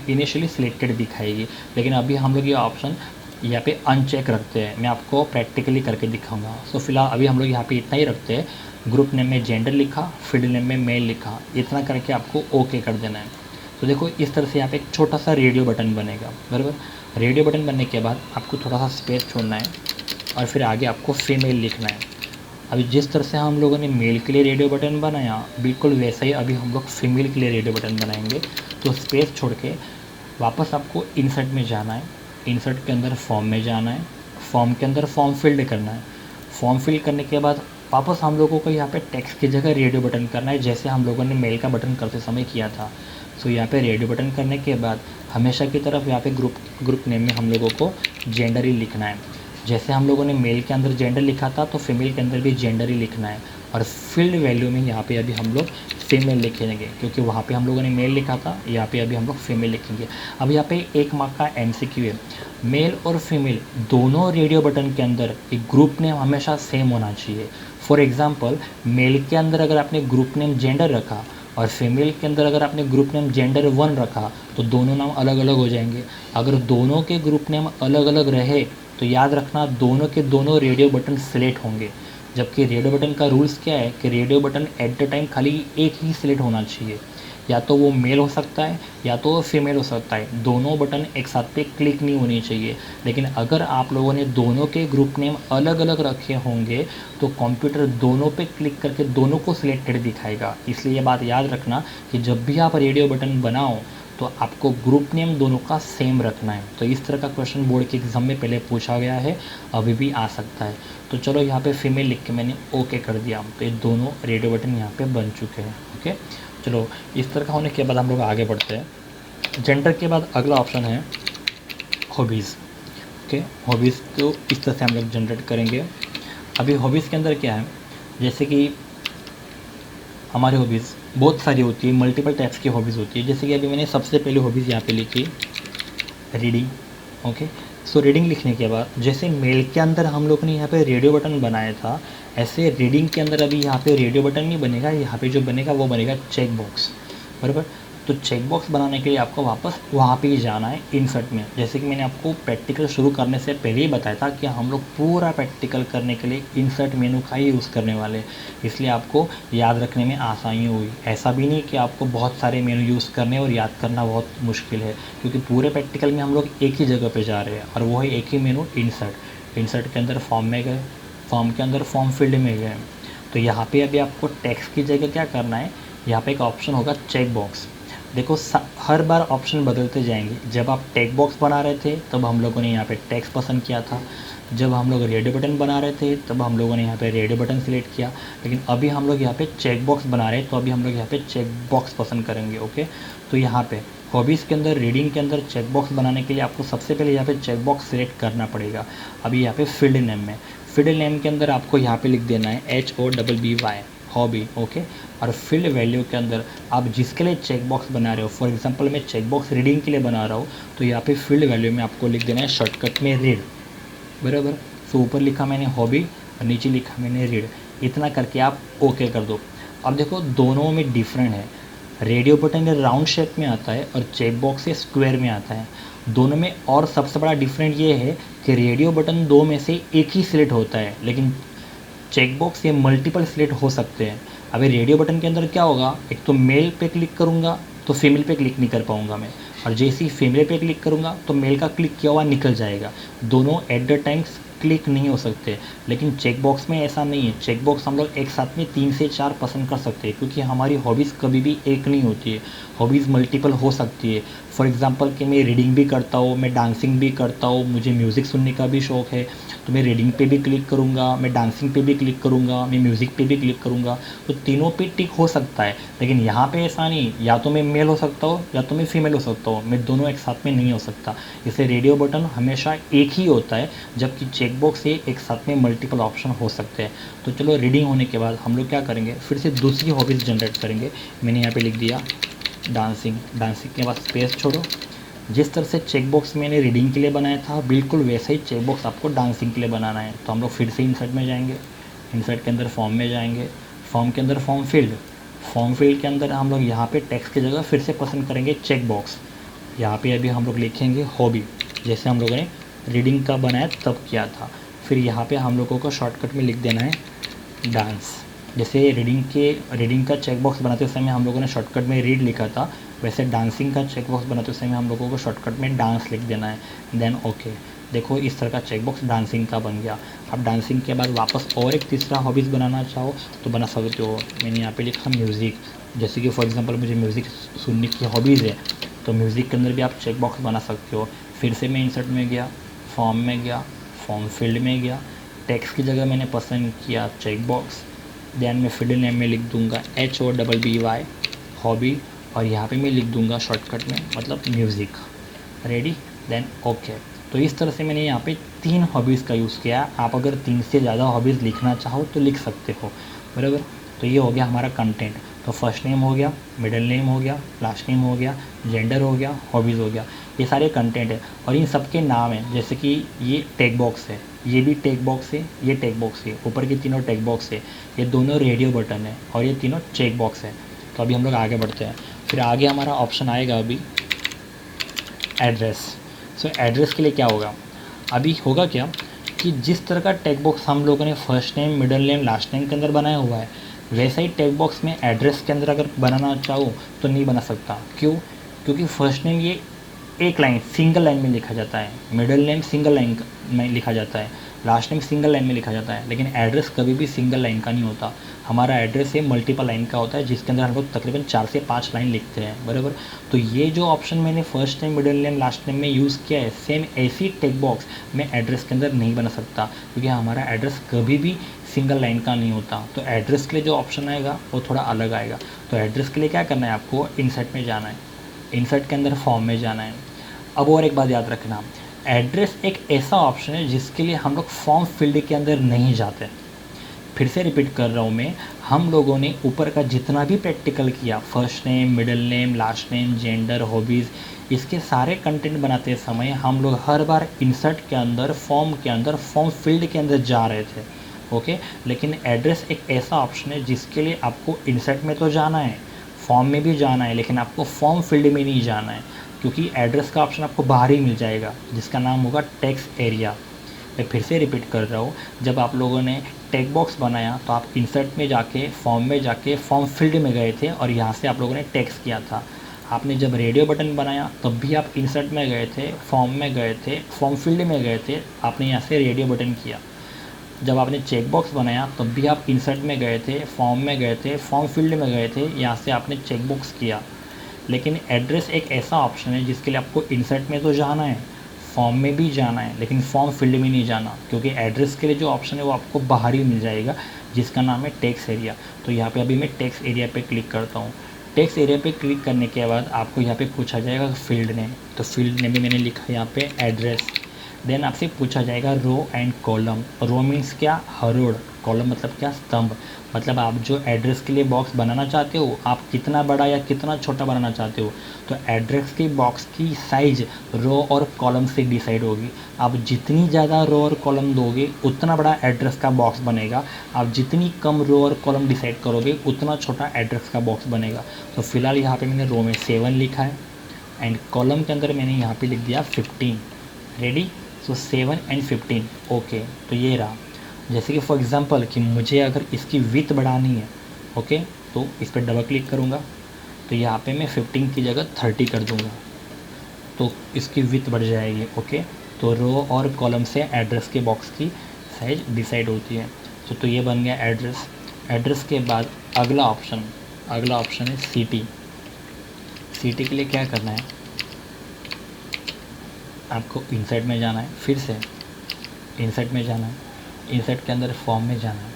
इनिशियली सिलेक्टेड दिखाएगी। लेकिन अभी हम लोग ये ऑप्शन यहाँ पे अनचेक रखते हैं। मैं आपको प्रैक्टिकली करके दिखाऊंगा। सो फिलहाल अभी हम लोग यहाँ पे इतना ही रखते हैं। ग्रुप नेम में जेंडर लिखा, फील्ड नेम में मेल लिखा, इतना करके आपको ओके कर देना है। तो देखो इस तरह से यहाँ पे एक छोटा सा रेडियो बटन बनेगा, बराबर। रेडियो बटन बनने के बाद आपको थोड़ा सा स्पेस छोड़ना है और फिर आगे आपको फीमेल लिखना है। अभी जिस तरह से हम लोगों ने मेल के लिए रेडियो बटन बनाया, बिल्कुल वैसा ही अभी हम लोग फीमेल के लिए रेडियो बटन बनाएंगे। तो स्पेस छोड़ के वापस आपको इंसर्ट में जाना है, इंसर्ट के अंदर फॉर्म में जाना है, फॉर्म के अंदर फॉर्म फिल्ड करना है। फॉर्म फिल करने के बाद वापस हम लोगों को यहाँ पे टेक्स्ट की जगह रेडियो बटन करना है, जैसे हम लोगों ने मेल का बटन करते समय किया था। सो यहाँ पे रेडियो बटन करने के बाद हमेशा की तरफ यहाँ पे ग्रुप नेम में हम लोगों को जेंडर ही लिखना है। जैसे हम लोगों ने मेल के अंदर जेंडर लिखा था तो फीमेल के अंदर भी जेंडर ही लिखना है। और फील्ड वैल्यू में यहाँ पे अभी हम लोग फीमेल लिखेंगे, क्योंकि वहाँ पे हम लोगों ने मेल लिखा था, यहाँ पे अभी हम लोग फीमेल लिखेंगे। अब यहाँ पे 1 मार्क का MCQ है, मेल और फीमेल दोनों रेडियो बटन के अंदर एक ग्रुप नेम हमेशा सेम होना चाहिए। फॉर एग्जांपल, मेल के अंदर अगर आपने ग्रुप नेम जेंडर रखा और फीमेल के अंदर अगर आपने ग्रुप नेम जेंडर 1 रखा तो दोनों नाम अलग अलग हो जाएंगे। अगर दोनों के ग्रुप नेम अलग अलग रहे तो याद रखना दोनों के दोनों रेडियो बटन सिलेक्ट होंगे। जबकि रेडियो बटन का रूल्स क्या है कि radio button at the time खाली एक ही सिलेक्ट होना चाहिए, या तो वो मेल हो सकता है या तो वो फीमेल हो सकता है, दोनों बटन एक साथ पे क्लिक नहीं होनी चाहिए। लेकिन अगर आप लोगों ने दोनों के ग्रुप नेम अलग अलग रखे होंगे तो कंप्यूटर दोनों पे क्लिक करके दोनों को सिलेक्टेड दिखाएगा। इसलिए ये बात याद रखना कि जब भी आप रेडियो बटन बनाओ तो आपको ग्रुप नेम दोनों का सेम रखना है। तो इस तरह का क्वेश्चन बोर्ड के एग्ज़ाम में पहले पूछा गया है, अभी भी आ सकता है। तो चलो यहाँ पे फीमेल लिख के मैंने ओके कर दिया, तो ये दोनों रेडियो बटन यहाँ पे बन चुके हैं। ओके, चलो इस तरह का होने के बाद हम लोग आगे बढ़ते हैं। जेंडर के बाद अगला ऑप्शन है हॉबीज़। ओके, हॉबीज़ को इस तरह से हम लोग जनरेट करेंगे। अभी हॉबीज़ के अंदर क्या है, जैसे कि हमारी हॉबीज़ बहुत सारी होती है, मल्टीपल टाइप्स की हॉबीज़ होती है। जैसे कि अभी मैंने सबसे पहले हॉबीज़ यहाँ पे लिखी रीडिंग। ओके, सो रीडिंग लिखने के बाद जैसे मेल के अंदर हम लोग ने यहाँ पे रेडियो बटन बनाया था, ऐसे रीडिंग के अंदर अभी यहाँ पे रेडियो बटन नहीं बनेगा, यहाँ पे जो बनेगा वो बनेगा चेक बॉक्स, बराबर। तो चेक बॉक्स बनाने के लिए आपको वापस वहाँ पे ही जाना है इंसर्ट में। जैसे कि मैंने आपको प्रैक्टिकल शुरू करने से पहले ही बताया था कि हम लोग पूरा प्रैक्टिकल करने के लिए इंसर्ट मेनू का ही यूज़ करने वाले, इसलिए आपको याद रखने में आसानी हुई। ऐसा भी नहीं कि आपको बहुत सारे मेनू यूज़ करने और याद करना बहुत मुश्किल है, क्योंकि पूरे प्रैक्टिकल में हम लोग एक ही जगह पर जा रहे हैं और वो है एक ही मेनू इंसर्ट। इंसर्ट के अंदर फॉर्म में गए, फॉर्म के अंदर फॉर्म फील्ड में गए। तो यहाँ पे अभी आपको टेक्स्ट की जगह क्या करना है, यहाँ पे एक ऑप्शन होगा चेक बॉक्स। देखो हर बार ऑप्शन बदलते जाएंगे। जब आप टेक बॉक्स बना रहे थे तब हम लोगों ने यहाँ पे टेक्स्ट पसंद किया था, जब हम लोग रेडियो बटन बना रहे थे तब हम लोगों ने यहाँ पे रेडियो बटन सिलेक्ट किया, लेकिन अभी हम लोग यहाँ पे चेक बॉक्स बना रहे हैं तो अभी हम लोग यहाँ पे चेक बॉक्स पसंद करेंगे। ओके, तो यहाँ पे हॉबीज़ के अंदर रीडिंग के अंदर चेक बॉक्स बनाने के लिए आपको सबसे पहले यहाँ पे चेक बॉक्स सिलेक्ट करना पड़ेगा। अभी यहाँ पे फील्ड नेम में, फील्ड नेम के अंदर आपको यहाँ पे लिख देना है HOBBY हॉबी। ओके, और फील्ड वैल्यू के अंदर आप जिसके लिए चेक बॉक्स बना रहे हो, फॉर एग्जांपल मैं चेक बॉक्स रीडिंग के लिए बना रहा हूँ, तो यहाँ पे फील्ड वैल्यू में आपको लिख देना है शॉर्टकट में रीड, बराबर। सो ऊपर लिखा मैंने हॉबी और नीचे लिखा मैंने रीड, इतना करके आप ओके कर दो। अब देखो दोनों में डिफरेंट है, रेडियो बटन राउंड शेप में आता है और चेक बॉक्स स्क्वायर में आता है दोनों में। और सबसे बड़ा डिफरेंट ये है कि रेडियो बटन दो में से एक ही सिलेक्ट होता है, लेकिन चेक बॉक्स ये मल्टीपल सिलेक्ट हो सकते हैं। अभी रेडियो बटन के अंदर क्या होगा, एक तो मेल पे क्लिक करूँगा तो फीमेल पे क्लिक नहीं कर पाऊँगा मैं, और जैसे ही फीमेल पे क्लिक करूँगा तो मेल का क्लिक किया हुआ निकल जाएगा, दोनों एट द टाइम क्लिक नहीं हो सकते। लेकिन चेक बॉक्स में ऐसा नहीं है, चेक बॉक्स हम लोग एक साथ में 3 से 4 पसंद कर सकते हैं, क्योंकि हमारी हॉबीज़ कभी भी एक नहीं होती है, हॉबीज़ मल्टीपल हो सकती है। फॉर एग्जांपल कि मैं रीडिंग भी करता हूँ, मैं डांसिंग भी करता हूँ, मुझे म्यूज़िक सुनने का भी शौक़ है, तो मैं रीडिंग पे भी क्लिक करूँगा, मैं डांसिंग पे भी क्लिक करूँगा, मैं म्यूज़िक पे भी क्लिक करूँगा, तो तीनों पे टिक हो सकता है। लेकिन यहाँ पे ऐसा नहीं, या तो मैं मेल हो सकता हूँ या तो मैं फीमेल हो सकता हूँ, मैं दोनों एक साथ में नहीं हो सकता। इसलिए रेडियो बटन हमेशा एक ही होता है, जबकि चेक बॉक्स से एक साथ में मल्टीपल ऑप्शन हो सकते हैं। तो चलो रीडिंग होने के बाद हम लोग क्या करेंगे, फिर से दूसरी हॉबीज़ जनरेट करेंगे। मैंने यहाँ पे लिख दिया डांसिंग, डांसिंग के बाद स्पेस छोड़ो। जिस तरह से चेक बॉक्स मैंने रीडिंग के लिए बनाया था बिल्कुल वैसा ही चेक बॉक्स आपको डांसिंग के लिए बनाना है। तो हम लोग फिर से इंसर्ट में जाएंगे, इंसर्ट के अंदर फॉर्म में जाएंगे, फॉर्म के अंदर फॉर्म फील्ड के अंदर हम लोग यहाँ पे टेक्स्ट की जगह फिर से पसंद करेंगे चेक बॉक्स। यहाँ पे अभी हम लोग लिखेंगे हॉबी, जैसे हम लोगों ने रीडिंग का बनाया तब किया था। फिर यहाँ पे हम लोगों को शॉर्टकट में लिख देना है डांस। जैसे रीडिंग का चेक बॉक्स बनाते समय हम लोगों ने शॉर्टकट में रीड लिखा था, वैसे डांसिंग का चेक बॉक्स बनाते समय हम लोगों को शॉर्टकट में डांस लिख देना है, देन ओके। देखो इस तरह का चेक बॉक्स डांसिंग का बन गया। अब डांसिंग के बाद वापस और एक तीसरा हॉबीज़ बनाना चाहो तो बना सकते हो। मैंने यहाँ पे लिखा म्यूज़िक, जैसे कि फॉर एग्जांपल मुझे म्यूज़िक सुनने की हॉबीज़ है, तो म्यूज़िक के अंदर भी आप चेक बॉक्स बना सकते हो। फिर से मैं इंसर्ट में गया, फॉर्म में गया, फॉर्म फील्ड में गया, टेक्स्ट की जगह मैंने पसंद किया चेक बॉक्स। देन मैं फिडल नेम में लिख दूंगा HOBBY हॉबी, और यहाँ पे मैं लिख दूंगा शॉर्टकट में मतलब म्यूज़िक। Ready, then okay. तो इस तरह से मैंने यहाँ पे 3 हॉबीज़ का यूज़ किया। आप अगर 3 से ज़्यादा हॉबीज़ लिखना चाहो तो लिख सकते हो, बराबर। तो ये हो गया हमारा कंटेंट। तो फर्स्ट नेम हो गया, मिडिल नेम हो गया, लास्ट नेम हो गया, जेंडर हो गया, हॉबीज़ हो गया, ये सारे कंटेंट है। और इन सब के नाम हैं, जैसे कि ये टेक बॉक्स है, ये भी टेक बॉक्स है, ये टेक बॉक्स है, ऊपर के तीनों टेक बॉक्स है, ये दोनों रेडियो बटन है, और ये तीनों चेक बॉक्स है। तो अभी हम लोग आगे बढ़ते हैं। फिर आगे हमारा ऑप्शन आएगा अभी एड्रेस। सो एड्रेस के लिए क्या होगा, अभी होगा क्या कि जिस तरह का टेक बॉक्स हम लोगों ने first name, middle name, last name के अंदर बनाया हुआ है, वैसा ही टेक बॉक्स में एड्रेस के अंदर अगर बनाना चाहूँ तो नहीं बना सकता। क्यों? क्योंकि फर्स्ट नेम ये एक लाइन, सिंगल लाइन में लिखा जाता है, मिडिल नेम सिंगल लाइन में लिखा जाता है, लास्ट नेम सिंगल लाइन में लिखा जाता है, लेकिन एड्रेस कभी भी सिंगल लाइन का नहीं होता। हमारा एड्रेस ये मल्टीपल लाइन का होता है, जिसके अंदर हम लोग तकरीबन 4 से 5 लाइन लिखते हैं, बराबर। तो ये जो ऑप्शन मैंने first name, middle name, last name में यूज़ किया है, सेम ऐसी टेक बॉक्स में एड्रेस के अंदर नहीं बना सकता, क्योंकि हमारा एड्रेस कभी भी सिंगल लाइन का नहीं होता। तो एड्रेस के लिए जो ऑप्शन आएगा वो थोड़ा अलग आएगा। तो एड्रेस के लिए क्या करना है, आपको इंसर्ट में जाना है, इंसर्ट के अंदर फॉर्म में जाना है। अब और एक बात याद रखना, एड्रेस एक ऐसा ऑप्शन है जिसके लिए हम लोग फॉर्म फील्ड के अंदर नहीं जाते। फिर से रिपीट कर रहा हूँ मैं, हम लोगों ने ऊपर का जितना भी प्रैक्टिकल किया, first name, middle name, last name, gender, hobbies, इसके सारे कंटेंट बनाते समय हम लोग हर बार इंसर्ट के अंदर, फॉर्म के अंदर, फॉर्म फील्ड के अंदर जा रहे थे, ओके। लेकिन एड्रेस एक ऐसा ऑप्शन है जिसके लिए आपको इंसर्ट में तो जाना है, फॉर्म में भी जाना है, लेकिन आपको फॉर्म फील्ड में नहीं जाना है, क्योंकि एड्रेस का ऑप्शन आपको बाहर ही मिल जाएगा, जिसका नाम होगा टेक्स्ट एरिया। मैं फिर से रिपीट कर रहा हूँ, जब आप लोगों ने टेक बॉक्स बनाया तो आप इंसर्ट में जाके, फॉर्म में जाके, फॉर्म फील्ड में गए थे, और यहाँ से आप लोगों ने टेक्स्ट किया था। आपने जब रेडियो बटन बनाया तब भी आप इंसर्ट में गए थे, फॉर्म में गए थे, फॉर्म फील्ड में गए थे, आपने यहाँ से रेडियो बटन किया। जब आपने चेक बॉक्स बनाया तब भी आप इंसर्ट में गए थे, फॉर्म में गए थे, फॉर्म फील्ड में गए थे, यहाँ से आपने चेक बॉक्स किया। लेकिन एड्रेस एक ऐसा ऑप्शन है जिसके लिए आपको इंसर्ट में तो जाना है, फॉर्म में भी जाना है, लेकिन फॉर्म फील्ड में नहीं जाना, क्योंकि एड्रेस के लिए जो ऑप्शन है वो आपको बाहर ही मिल जाएगा, जिसका नाम है टेक्स्ट एरिया। तो यहाँ पे अभी मैं टेक्स्ट एरिया पे क्लिक करता हूँ। टेक्स्ट एरिया पे क्लिक करने के बाद आपको यहाँ पे पूछा जाएगा फील्ड नेम। तो फील्ड नेम में मैंने लिखा यहाँ पे एड्रेस। देन आपसे पूछा जाएगा row and column. Row means क्या, हरोड़, कॉलम मतलब क्या, स्तंभ। मतलब आप जो एड्रेस के लिए बॉक्स बनाना चाहते हो, आप कितना बड़ा या कितना छोटा बनाना चाहते हो, तो एड्रेस की बॉक्स की साइज़ रो और कॉलम से डिसाइड होगी। आप जितनी ज़्यादा रो और कॉलम दोगे उतना बड़ा एड्रेस का बॉक्स बनेगा, आप जितनी कम रो और कॉलम डिसाइड करोगे उतना छोटा एड्रेस का बॉक्स बनेगा। तो फिलहाल यहाँ पे मैंने रो में 7 लिखा है, एंड कॉलम के अंदर मैंने यहाँ पे लिख दिया 15। Ready, so 7 and 15, okay. तो ये रहा। जैसे कि फॉर एग्ज़ाम्पल कि मुझे अगर इसकी विड्थ बढ़ानी है, ओके, तो इस पर डबल क्लिक करूँगा तो यहाँ पे मैं 15 की जगह 30 कर दूँगा, तो इसकी विड्थ बढ़ जाएगी, ओके। तो रो और कॉलम से एड्रेस के बॉक्स की साइज डिसाइड होती है। तो ये बन गया एड्रेस। एड्रेस के बाद अगला ऑप्शन है सिटी। सिटी के लिए क्या करना है, आपको इंसर्ट में जाना है, फिर से इंसर्ट में जाना है, इंसर्ट के अंदर फॉर्म में जाना है,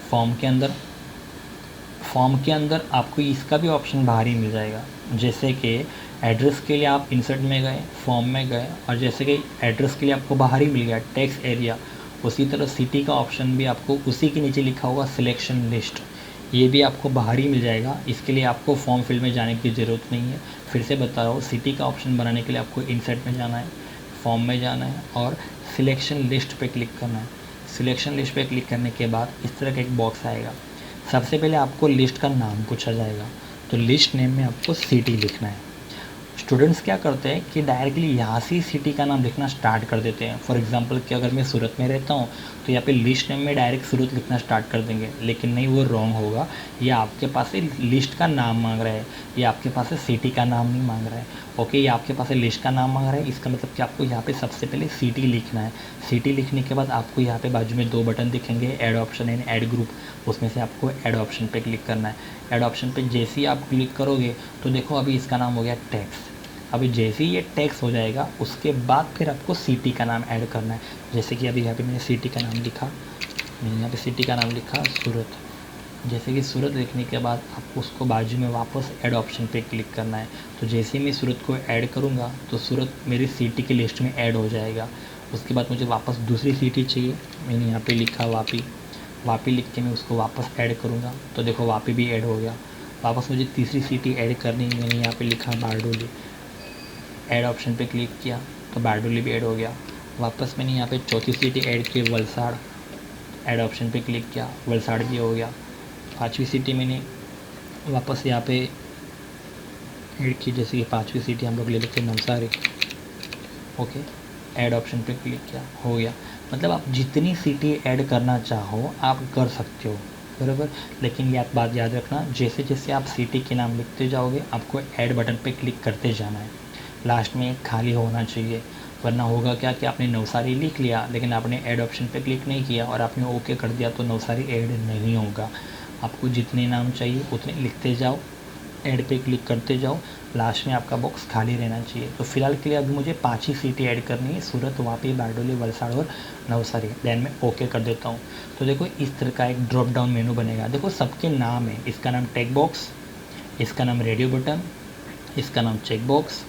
फॉर्म के अंदर आपको इसका भी ऑप्शन बाहर ही मिल जाएगा। जैसे कि एड्रेस के लिए आप इंसर्ट में गए, फॉर्म में गए, और जैसे कि एड्रेस के लिए आपको बाहर ही मिल गया टेक्स्ट एरिया, उसी तरह सिटी का ऑप्शन भी आपको उसी के नीचे लिखा होगा सिलेक्शन लिस्ट, ये भी आपको बाहर ही मिल जाएगा। इसके लिए आपको फॉर्म फील्ड में जाने की ज़रूरत नहीं है। फिर से बता रहा हूँ, सिटी का ऑप्शन बनाने के लिए आपको इंसर्ट में जाना है, फॉर्म में जाना है, और सिलेक्शन लिस्ट पे क्लिक करना है। सिलेक्शन लिस्ट पे क्लिक करने के बाद इस तरह का एक बॉक्स आएगा। सबसे पहले आपको लिस्ट का नाम पूछा जाएगा, तो लिस्ट नेम में आपको सिटी लिखना है। स्टूडेंट्स क्या करते हैं कि डायरेक्टली यहाँ से सिटी का नाम लिखना स्टार्ट कर देते हैं। फॉर एग्जांपल कि अगर मैं सूरत में रहता हूँ तो यहाँ पे लिस्ट नेम में डायरेक्ट सूरत लिखना स्टार्ट कर देंगे, लेकिन नहीं, वो रॉन्ग होगा। ये आपके पास से लिस्ट का नाम मांग रहा है, ये आपके पास से सिटी का नाम नहीं मांग रहा है, ओके। ये आपके पास से लिस्ट का नाम मांग रहा है, इसका मतलब कि आपको यहाँ पे सबसे पहले सिटी लिखना है। सिटी लिखने के बाद आपको यहाँ पे बाजू में 2 बटन दिखेंगे, add option and add group. उसमें से आपको ऐड ऑप्शन पे क्लिक करना है। ऐड ऑप्शन पे जैसे ही आप क्लिक करोगे तो देखो अभी इसका नाम हो गया टेक्स्ट। अभी जैसे ही ये टेक्स्ट हो जाएगा उसके बाद फिर आपको सिटी का नाम ऐड करना है। जैसे कि अभी यहाँ पे मैंने सिटी का नाम लिखा, मैंने यहाँ पे सिटी का नाम लिखा सूरत। जैसे कि सूरत लिखने के बाद आपको उसको बाजू में वापस ऐड ऑप्शन पे क्लिक करना है। तो जैसे ही मैं सूरत को ऐड करूँगा तो सूरत मेरी सिटी की लिस्ट में ऐड हो जाएगा। उसके बाद मुझे वापस दूसरी सिटी चाहिए, मैंने यहाँ पे लिखा वापी। वापी लिख के मैं उसको वापस ऐड करूँगा तो देखो वापी भी ऐड हो गया। वापस मुझे तीसरी सिटी ऐड करनी है, मैंने यहाँ पे लिखा बारडोली। ऐड ऑप्शन पे क्लिक किया तो बारडोली भी ऐड हो गया। वापस मैंने यहाँ पे चौथी सिटी ऐड की वलसाड़। ऐड ऑप्शन पे क्लिक किया, वलसाड़ भी हो गया। पाँचवीं सिटी मैंने वापस यहाँ पे ऐड की, जैसे कि पाँचवीं सिटी हम लोग ले लेते हैं नवसारी। ओके, ऐड ऑप्शन पे क्लिक किया, हो गया। मतलब आप जितनी सिटी ऐड करना चाहो आप कर सकते हो, बराबर। लेकिन ये बात याद रखना, जैसे जैसे आप सिटी के नाम लिखते जाओगे आपको ऐड बटन पे क्लिक करते जाना है। लास्ट में खाली होना चाहिए, वरना होगा क्या कि आपने नवसारी लिख लिया लेकिन आपने ऐड ऑप्शन पे क्लिक नहीं किया और आपने ओके कर दिया तो नवसारी ऐड नहीं होगा। आपको जितने नाम चाहिए उतने लिखते जाओ, ऐड पे क्लिक करते जाओ, लास्ट में आपका बॉक्स खाली रहना चाहिए। तो फिलहाल के लिए अभी मुझे 5 ही सिटी ऐड करनी है, सूरत, वापी, बारडोली, वलसाड़ और नवसारी। देन मैं ओके कर देता हूँ। तो देखो इस तरह का एक ड्रॉप डाउन मेनू बनेगा। देखो सबके नाम है, इसका नाम टेक बॉक्स, इसका नाम रेडियो बटन, इसका नाम चेक बॉक्स,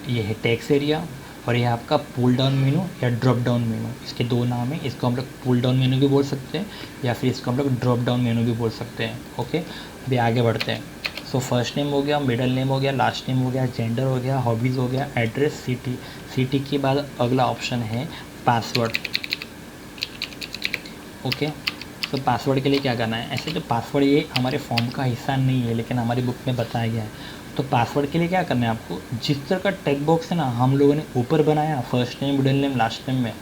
ये है टेक्स्ट एरिया और यह आपका पुल डाउन मेनू या ड्रॉप डाउन मेनू। इसके दो नाम है, इसको हम लोग पुल डाउन मेनू भी बोल सकते हैं या फिर इसको हम लोग ड्रॉप डाउन मेनू भी बोल सकते हैं। ओके, अभी आगे बढ़ते हैं। सो फर्स्ट नेम हो गया, मिडल नेम हो गया, लास्ट नेम हो गया, जेंडर हो गया, हॉबीज़ हो गया, एड्रेस, सिटी। सिटी के बाद अगला ऑप्शन है पासवर्ड। ओके, तो पासवर्ड के लिए क्या करना है, ऐसे तो पासवर्ड ये हमारे फॉर्म का हिस्सा नहीं है लेकिन हमारी बुक में बताया गया है। तो पासवर्ड के लिए क्या करना है आपको, जिस तरह का टेक बॉक्स है ना हम लोगों ने ऊपर बनाया first name, middle name, last name में,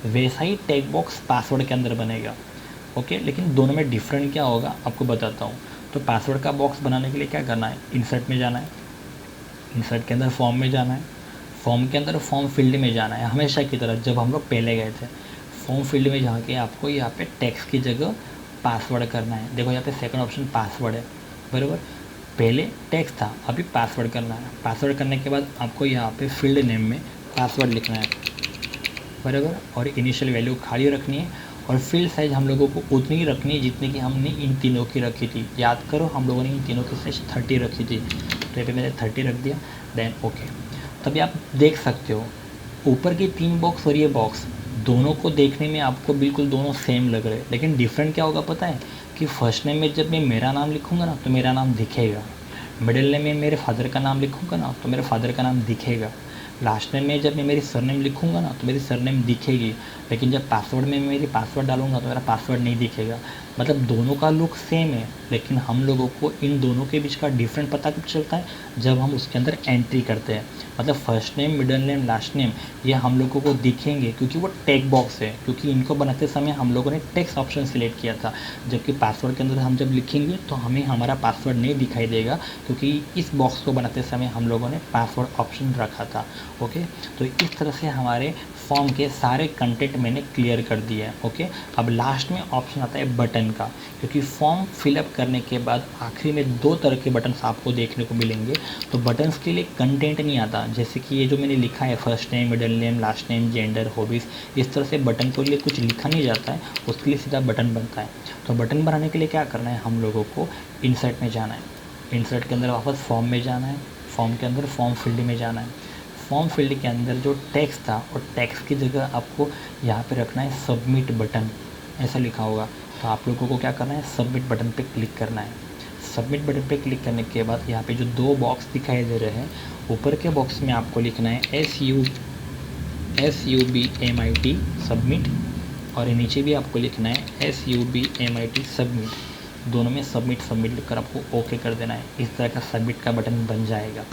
वैसा ही टेक बॉक्स पासवर्ड के अंदर बनेगा। ओके, लेकिन दोनों में डिफरेंट क्या होगा आपको बताता हूँ। तो पासवर्ड का बॉक्स बनाने के लिए क्या करना है, इंसर्ट में जाना है, इंसर्ट के अंदर फॉर्म में जाना है, फॉर्म के अंदर फॉर्म फील्ड में जाना है, हमेशा की तरह जब हम लोग पहले गए थे। फॉर्म फील्ड में जाके आपको यहाँ पे टेक्स्ट की जगह पासवर्ड करना है। देखो यहाँ पे सेकंड ऑप्शन पासवर्ड है, बराबर। पहले टेक्स्ट था, अभी पासवर्ड करना है। पासवर्ड करने के बाद आपको यहाँ पे फील्ड नेम में पासवर्ड लिखना है, बराबर। और इनिशियल वैल्यू खाली रखनी है और फील्ड साइज़ हम लोगों को उतनी ही रखनी है जितनी कि हमने इन तीनों की रखी थी। याद करो हम लोगों ने इन तीनों की साइज 30 रखी थी, तो यहाँ पे मैंने 30 रख दिया। देन ओके, तभी आप देख सकते हो ऊपर के 3 बॉक्स और ये बॉक्स दोनों को देखने में आपको बिल्कुल दोनों सेम लग रहे हैं, लेकिन डिफरेंट क्या होगा पता है कि फर्स्ट नेम में जब मैं मेरा नाम लिखूँगा ना तो मेरा नाम दिखेगा, मिडिल नेम में मेरे फादर का नाम लिखूँगा ना तो मेरे फादर का नाम दिखेगा, लास्ट नेम में जब मैं मेरी सरनेम लिखूँगा ना तो मेरी सरनेम दिखेगी, लेकिन जब पासवर्ड में मेरी पासवर्ड डालूँगा तो मेरा पासवर्ड नहीं दिखेगा। मतलब दोनों का लुक सेम है, लेकिन हम लोगों को इन दोनों के बीच का डिफरेंट पता कब चलता है, जब हम उसके अंदर एंट्री करते हैं। मतलब first name, middle name, last name ये हम लोगों को दिखेंगे क्योंकि वो टेक बॉक्स है, क्योंकि इनको बनाते समय हम लोगों ने टेक्स्ट ऑप्शन सिलेक्ट किया था। जबकि पासवर्ड के अंदर हम जब लिखेंगे तो हमें हमारा पासवर्ड नहीं दिखाई देगा, क्योंकि इस बॉक्स को बनाते समय हम लोगों ने पासवर्ड ऑप्शन रखा था। ओके, तो इस तरह से हमारे फॉर्म के सारे कंटेंट मैंने क्लियर कर दिए हैं। ओके, अब लास्ट में ऑप्शन आता है बटन का, क्योंकि फॉर्म फिलअप करने के बाद आखिरी में 2 तरह के बटन्स आपको देखने को मिलेंगे। तो बटन्स के लिए कंटेंट नहीं आता, जैसे कि ये जो मैंने लिखा है first name, middle name, last name, gender, hobbies, इस तरह से बटन के लिए कुछ लिखा नहीं जाता है, उसके लिए सीधा बटन बनता है। तो बटन बनाने के लिए क्या करना है, हम लोगों को इंसर्ट में जाना है, इंसर्ट के अंदर वापस फॉर्म में जाना है, फॉर्म के अंदर फॉर्म फील्ड में जाना है। फॉर्म फील्ड के अंदर जो टेक्स्ट था और टेक्स्ट की जगह आपको यहाँ पे रखना है सबमिट बटन, ऐसा लिखा होगा। तो आप लोगों को क्या करना है, सबमिट बटन पे क्लिक करना है। सबमिट बटन पे क्लिक करने के बाद यहाँ पे जो 2 बॉक्स दिखाई दे रहे हैं, ऊपर के बॉक्स में आपको लिखना है SUBMIT सबमिट, और नीचे भी आपको लिखना है SUBMIT सबमिट। दोनों में सबमिट लिखकर आपको ओके कर देना है। इस तरह का सबमिट का बटन बन जाएगा।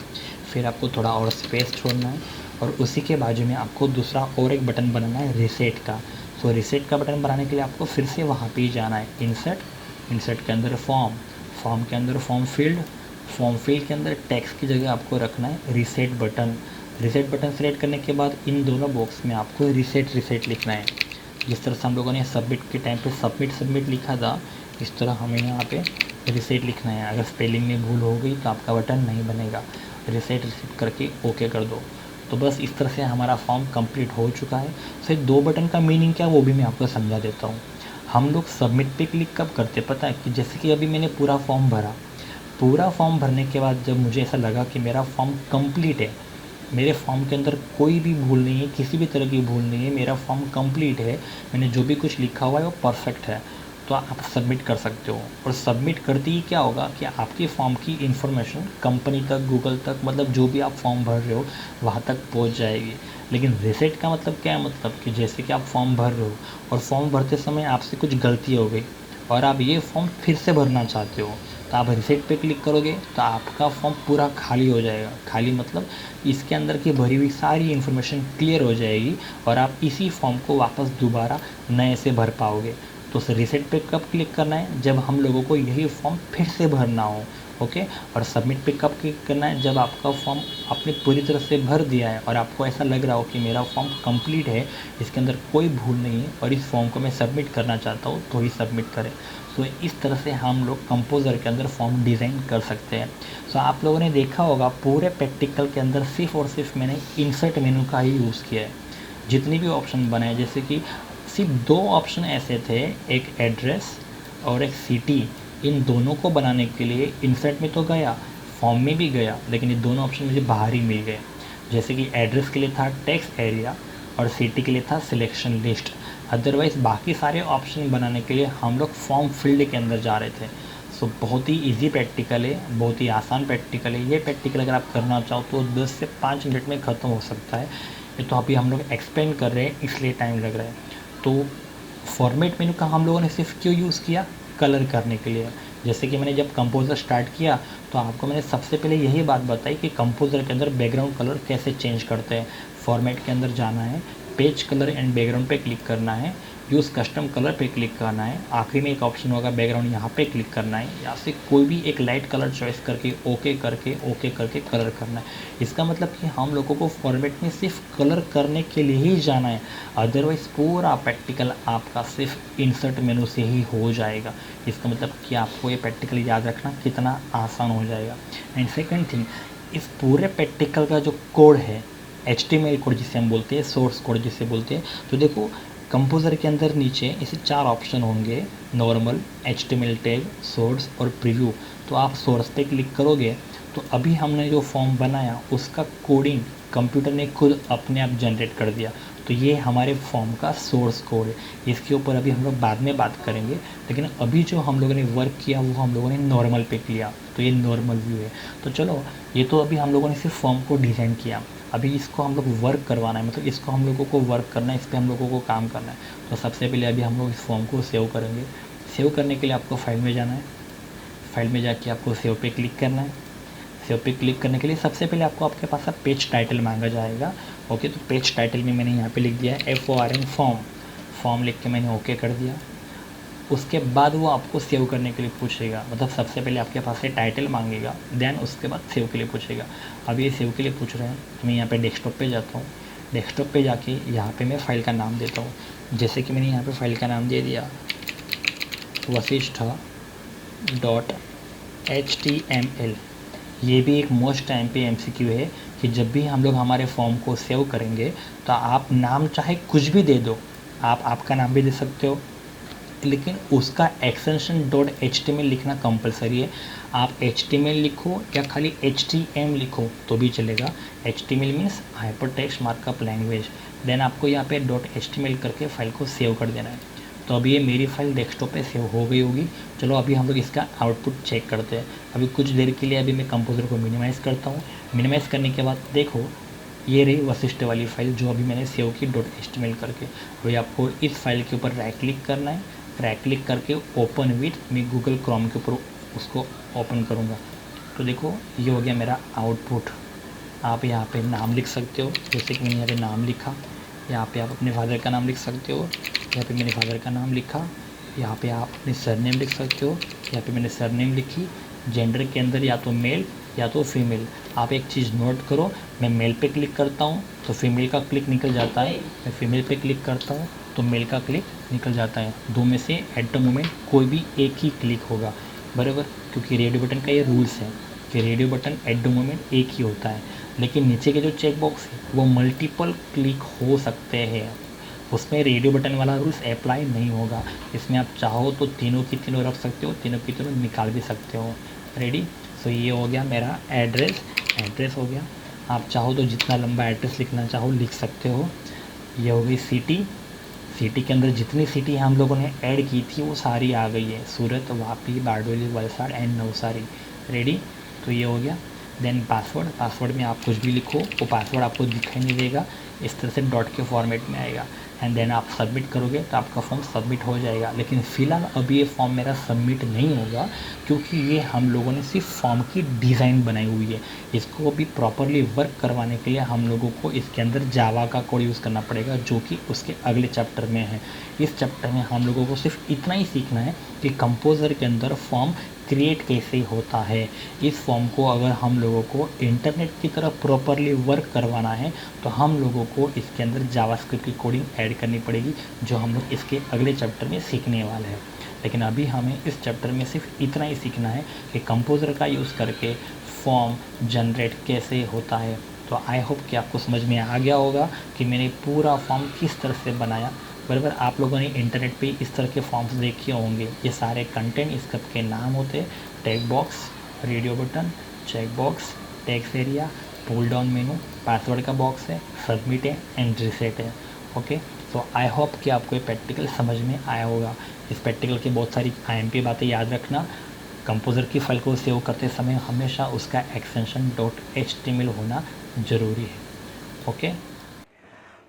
फिर आपको थोड़ा और स्पेस छोड़ना है और उसी के बाजू में आपको दूसरा और एक बटन बनाना है रीसेट का। सो रीसेट का बटन बनाने के लिए आपको फिर से वहाँ पे ही जाना है, इंसर्ट के अंदर फॉर्म के अंदर फॉर्म फील्ड के अंदर टेक्स्ट की जगह आपको रखना है रीसेट बटन सेलेक्ट करने के बाद इन दोनों बॉक्स में आपको रीसेट लिखना है। जिस तरह से हम लोगों ने सबमिट के टाइम पे सबमिट लिखा था, इस तरह हमें यहाँ पे रीसेट लिखना है। अगर स्पेलिंग में भूल हो गई तो आपका बटन नहीं बनेगा। रिसेट रिसीव करके ओके कर दो। तो बस इस तरह से हमारा फॉर्म कंप्लीट हो चुका है। फिर 2 बटन का मीनिंग क्या है वो भी मैं आपको समझा देता हूँ। हम लोग सबमिट पे क्लिक कब करते पता है कि जैसे कि अभी मैंने पूरा फॉर्म भरा, पूरा फॉर्म भरने के बाद जब मुझे ऐसा लगा कि मेरा फॉर्म कंप्लीट है, मेरे फॉर्म के अंदर कोई भी भूल नहीं है, किसी भी तरह की भूल नहीं है, मेरा फॉर्म कंप्लीट है, मैंने जो भी कुछ लिखा हुआ है वो परफेक्ट है, तो आप सबमिट कर सकते हो। और सबमिट करते ही क्या होगा कि आपके फॉर्म की इन्फॉर्मेशन कंपनी तक, गूगल तक, मतलब जो भी आप फॉर्म भर रहे हो वहाँ तक पहुँच जाएगी। लेकिन रिसेट का मतलब क्या है, मतलब कि जैसे कि आप फॉर्म भर रहे हो और फॉर्म भरते समय आपसे कुछ गलती हो गई और आप ये फॉर्म फिर से भरना चाहते हो, तो आप रिसेट पे क्लिक करोगे तो आपका फॉर्म पूरा खाली हो जाएगा। खाली मतलब इसके अंदर की भरी हुई सारी इन्फॉर्मेशन क्लियर हो जाएगी और आप इसी फॉर्म को वापस दोबारा नए से भर पाओगे। तो रिसेट पे कब क्लिक करना है, जब हम लोगों को यही फॉर्म फिर से भरना हो, ओके। और सबमिट पे कब क्लिक करना है, जब आपका फॉर्म आपने पूरी तरह से भर दिया है और आपको ऐसा लग रहा हो कि मेरा फॉर्म कंप्लीट है, इसके अंदर कोई भूल नहीं है और इस फॉर्म को मैं सबमिट करना चाहता हूँ, तो ही सबमिट करें। सो इस तरह से हम लोग कंपोज़र के अंदर फॉर्म डिज़ाइन कर सकते हैं। सो आप लोगों ने देखा होगा पूरे प्रैक्टिकल के अंदर सिर्फ और सिर्फ मैंने इंसर्ट मेनू का ही यूज़ किया है। जितनी भी ऑप्शन बनाए, जैसे कि सिर्फ 2 ऑप्शन ऐसे थे, एक एड्रेस और एक सिटी, इन दोनों को बनाने के लिए इंसर्ट में तो गया, फॉर्म में भी गया, लेकिन ये दोनों ऑप्शन मुझे बाहर ही मिल गए। जैसे कि एड्रेस के लिए था टेक्स्ट एरिया और सिटी के लिए था सिलेक्शन लिस्ट। अदरवाइज़ बाकी सारे ऑप्शन बनाने के लिए हम लोग फॉर्म फील्ड के अंदर जा रहे थे। सो बहुत ही इजी प्रैक्टिकल है, बहुत ही आसान प्रैक्टिकल है। ये प्रैक्टिकल अगर आप करना चाहो तो 10 से 5 मिनट में ख़त्म हो सकता है। ये तो अभी हम लोग एक्सप्लेन कर रहे हैं इसलिए टाइम लग रहा है। तो फॉर्मेट मेनू का हम लोगों ने सिर्फ क्यों यूज़ किया, कलर करने के लिए। जैसे कि मैंने जब कंपोज़र स्टार्ट किया तो आपको मैंने सबसे पहले यही बात बताई कि कंपोज़र के अंदर बैकग्राउंड कलर कैसे चेंज करते हैं। फॉर्मेट के अंदर जाना है, पेज कलर एंड बैकग्राउंड पे क्लिक करना है, यूज़ कस्टम कलर पे क्लिक करना है, आखिरी में एक ऑप्शन होगा बैकग्राउंड, यहाँ पे क्लिक करना है, या फिर कोई भी एक लाइट कलर चॉइस करके ओके करके कलर करना है। इसका मतलब कि हम लोगों को फॉर्मेट में सिर्फ कलर करने के लिए ही जाना है, अदरवाइज़ पूरा प्रैक्टिकल आपका सिर्फ इंसर्ट मेनू से ही हो जाएगा। इसका मतलब कि आपको ये प्रैक्टिकल याद रखना कितना आसान हो जाएगा। एंड सेकेंड थिंग, इस पूरे प्रैक्टिकल का जो कोड है, HTML कोड जिसे हम बोलते हैं, सोर्स कोड जिसे बोलते हैं, तो देखो कंपोज़र के अंदर नीचे ऐसे 4 ऑप्शन होंगे, नॉर्मल, HTML टैग, सोर्स और प्रीव्यू। तो आप सोर्स पे क्लिक करोगे तो अभी हमने जो फॉर्म बनाया उसका कोडिंग कंप्यूटर ने खुद अपने आप जनरेट कर दिया। तो ये हमारे फॉर्म का सोर्स कोड है। इसके ऊपर अभी हम लोग बाद में बात करेंगे, लेकिन अभी जो हम लोगों ने वर्क किया वो हम लोगों ने नॉर्मल पे किया, तो ये नॉर्मल व्यू है। तो चलो, ये तो अभी हम लोगों ने सिर्फ फॉर्म को डिज़ाइन किया, अभी इसको हम लोग वर्क करवाना है, मतलब इसको हम लोगों को वर्क करना है, इस पर हम लोगों को काम करना है। तो सबसे पहले अभी हम लोग इस फॉर्म को सेव करेंगे। सेव करने के लिए आपको फाइल में जाना है, फाइल में जाके आपको सेव पे क्लिक करना है। सेव पे क्लिक करने के लिए सबसे पहले आपको आपके पास पेज टाइटल मांगा जाएगा, ओके। तो पेज टाइटल में मैंने यहाँ पे लिख दिया है FORM फॉर्म लिख के मैंने ओके कर दिया। उसके बाद वो आपको सेव करने के लिए पूछेगा, मतलब सबसे पहले आपके पास से टाइटल मांगेगा, देन उसके बाद सेव के लिए पूछेगा। अब ये सेव के लिए पूछ रहे हैं तो मैं यहाँ पे डेस्कटॉप पे जाता हूँ। डेस्कटॉप पे जाके यहाँ पे मैं फ़ाइल का नाम देता हूँ। जैसे कि मैंने यहाँ पे फ़ाइल का नाम दे दिया वशिष्ठा.html। ये भी एक मोस्ट टाइम पे MCQ है कि जब भी हम लोग हमारे फॉर्म को सेव करेंगे तो आप नाम चाहे कुछ भी दे दो, आप आपका नाम भी दे सकते हो, लेकिन उसका एक्सटेंशन .html लिखना कंपलसरी है। आप HTML लिखो या खाली HTM लिखो तो भी चलेगा। HTML means hypertext markup language. Then आपको यहाँ पे .html करके फ़ाइल को सेव कर देना है। तो अभी ये मेरी फ़ाइल डेस्कटॉप पे सेव हो गई होगी। चलो अभी हम लोग इसका आउटपुट चेक करते हैं। अभी कुछ देर के लिए अभी मैं कंपोज़र को मिनिमाइज़ करता हूँ। मिनिमाइज़ करने के बाद देखो ये रही वशिष्ठ वाली फ़ाइल जो अभी मैंने सेव की .html करके। अभी आपको इस फाइल के ऊपर राइट क्लिक करना है, राइट क्लिक करके ओपन विथ, मैं गूगल क्रोम के ऊपर उसको ओपन करूँगा। तो देखो ये हो गया मेरा आउटपुट। आप यहाँ पे नाम लिख सकते हो, जैसे कि मैंने यहाँ पे नाम लिखा। यहाँ पे आप अपने फादर का नाम लिख सकते हो, यहाँ पे मैंने फादर का नाम लिखा। यहाँ पे आप अपनी सरनेम लिख सकते हो, यहाँ पे मैंने सरनेम लिखी। जेंडर के अंदर या तो मेल या तो फीमेल। आप एक चीज़ नोट करो, मैं मेल पे क्लिक करता हूँ तो फीमेल का क्लिक निकल जाता है, मैं फीमेल पे क्लिक करता हूँ तो मेल का क्लिक निकल जाता है। दो में से एट द मोमेंट कोई भी एक ही क्लिक होगा, बराबर, क्योंकि रेड बटन का ये रूल्स है। कि radio button at the moment एक ही होता है, लेकिन नीचे के जो चेक बॉक्स है वो मल्टीपल क्लिक हो सकते हैं। उसमें रेडियो बटन वाला रूल्स अप्लाई नहीं होगा। इसमें आप चाहो तो तीनों की तीनों रख सकते हो, तीनों की तीनों निकाल भी सकते हो। रेडी। सो ये हो गया मेरा एड्रेस हो गया। आप चाहो तो जितना लंबा एड्रेस लिखना चाहो लिख सकते हो। ये हो गई सिटी के अंदर जितनी सिटी हम लोगों ने ऐड की थी वो सारी आ गई है, सूरत, वापी, बारडोली, वलसाड़ एंड नवसारी। रेडी। तो ये हो गया। देन पासवर्ड में आप कुछ भी लिखो, वो पासवर्ड आपको दिखाई नहीं देगा, इस तरह से डॉट के फॉर्मेट में आएगा। एंड देन आप सबमिट करोगे तो आपका फॉर्म सबमिट हो जाएगा। लेकिन फ़िलहाल अभी ये फॉर्म मेरा सबमिट नहीं होगा, क्योंकि ये हम लोगों ने सिर्फ फॉर्म की डिज़ाइन बनाई हुई है। इसको भी प्रॉपरली वर्क करवाने के लिए हम लोगों को इसके अंदर जावा का कोड यूज़ करना पड़ेगा, जो कि उसके अगले चैप्टर में है। इस चैप्टर में हम लोगों को सिर्फ इतना ही सीखना है कि कंपोज़र के अंदर फॉर्म क्रिएट कैसे होता है। इस फॉर्म को अगर हम लोगों को इंटरनेट की तरह प्रॉपरली वर्क करवाना है तो हम लोगों को इसके अंदर जावास्क्रिप्ट की कोडिंग ऐड करनी पड़ेगी, जो हम लोग इसके अगले चैप्टर में सीखने वाले हैं। लेकिन अभी हमें इस चैप्टर में सिर्फ इतना ही सीखना है कि कंपोज़र का यूज़ करके फॉर्म जनरेट कैसे होता है। तो आई होप कि आपको समझ में आ गया होगा कि मैंने पूरा फॉर्म किस तरह से बनाया। बराबर, आप लोगों ने इंटरनेट पे इस तरह के फॉर्म्स देखे होंगे। ये सारे कंटेंट इस सब के नाम होते हैं: tag box, radio button, check box, text area, pull down menu, password का बॉक्स है, सबमिट है एंड रीसेट है। ओके, तो आई होप कि आपको ये प्रैक्टिकल समझ में आया होगा। इस प्रैक्टिकल की बहुत सारी IMP बातें याद रखना। कंपोज़र की फाइल को सेव करते समय हमेशा उसका एक्सटेंशन .html होना ज़रूरी है। ओके,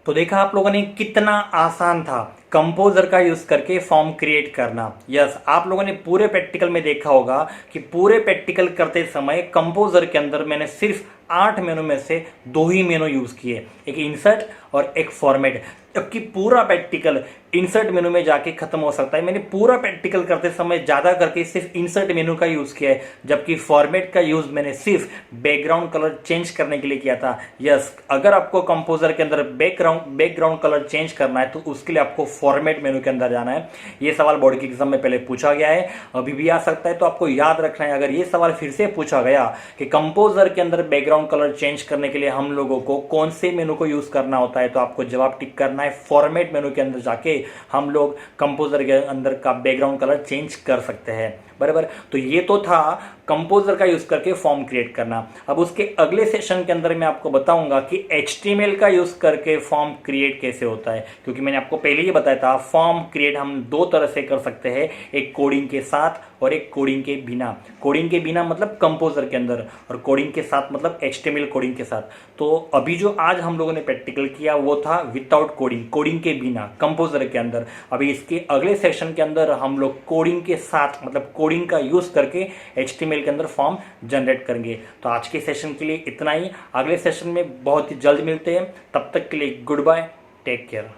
तो देखा आप लोगों ने कितना आसान था कंपोजर का यूज करके फॉर्म क्रिएट करना। यस, आप लोगों ने पूरे प्रैक्टिकल में देखा होगा कि पूरे प्रैक्टिकल करते समय कंपोजर के अंदर मैंने सिर्फ 8 मेनू में से 2 ही मेनू यूज किए, एक इंसर्ट और एक फॉर्मेट। जबकि पूरा प्रैक्टिकल इंसर्ट मेनू में जाके खत्म हो सकता है। मैंने पूरा प्रैक्टिकल करते समय ज़्यादा करके सिर्फ इंसर्ट मेनू का यूज़ किया है, जबकि फॉर्मेट का यूज़ मैंने सिर्फ बैकग्राउंड कलर चेंज करने के लिए किया था। यस, अगर आपको कंपोजर के अंदर बैकग्राउंड कलर चेंज करना है तो उसके लिए आपको फॉर्मेट मेनू के अंदर जाना है। ये सवाल बोर्ड की एग्जाम में पहले पूछा गया है, अभी भी आ सकता है, तो आपको याद रखना है। अगर ये सवाल फिर से पूछा गया कि कंपोजर के अंदर बैकग्राउंड कलर चेंज करने के लिए हम लोगों को कौन से मेनू को यूज़ करना होता है, तो आपको जवाब टिक करना है फॉर्मेट मेनू के अंदर जाके हम लोग कंपोजर के अंदर का बैकग्राउंड कलर चेंज कर सकते हैं। बराबर, तो ये तो था कंपोजर का यूज करके फॉर्म क्रिएट करना। अब उसके अगले सेशन के अंदर मैं आपको बताऊंगा कि HTML का यूज करके फॉर्म क्रिएट कैसे होता है, क्योंकि मैंने आपको पहले ही बताया था फॉर्म क्रिएट हम 2 तरह से कर सकते हैं, एक कोडिंग के साथ और एक कोडिंग के बिना। कोडिंग के बिना मतलब कंपोजर के अंदर, और कोडिंग के साथ मतलब HTML कोडिंग के साथ। तो अभी जो आज हम लोगों ने प्रैक्टिकल किया वो था विदाउट कोडिंग, कोडिंग के बिना कंपोजर के अंदर। अभी इसके अगले सेशन के अंदर हम लोग कोडिंग के साथ मतलब कोडिंग का यूज करके HTML के अंदर फॉर्म जनरेट करेंगे। तो आज के सेशन के लिए इतना ही, अगले सेशन में बहुत ही जल्द मिलते हैं। तब तक के लिए गुड बाय, टेक केयर।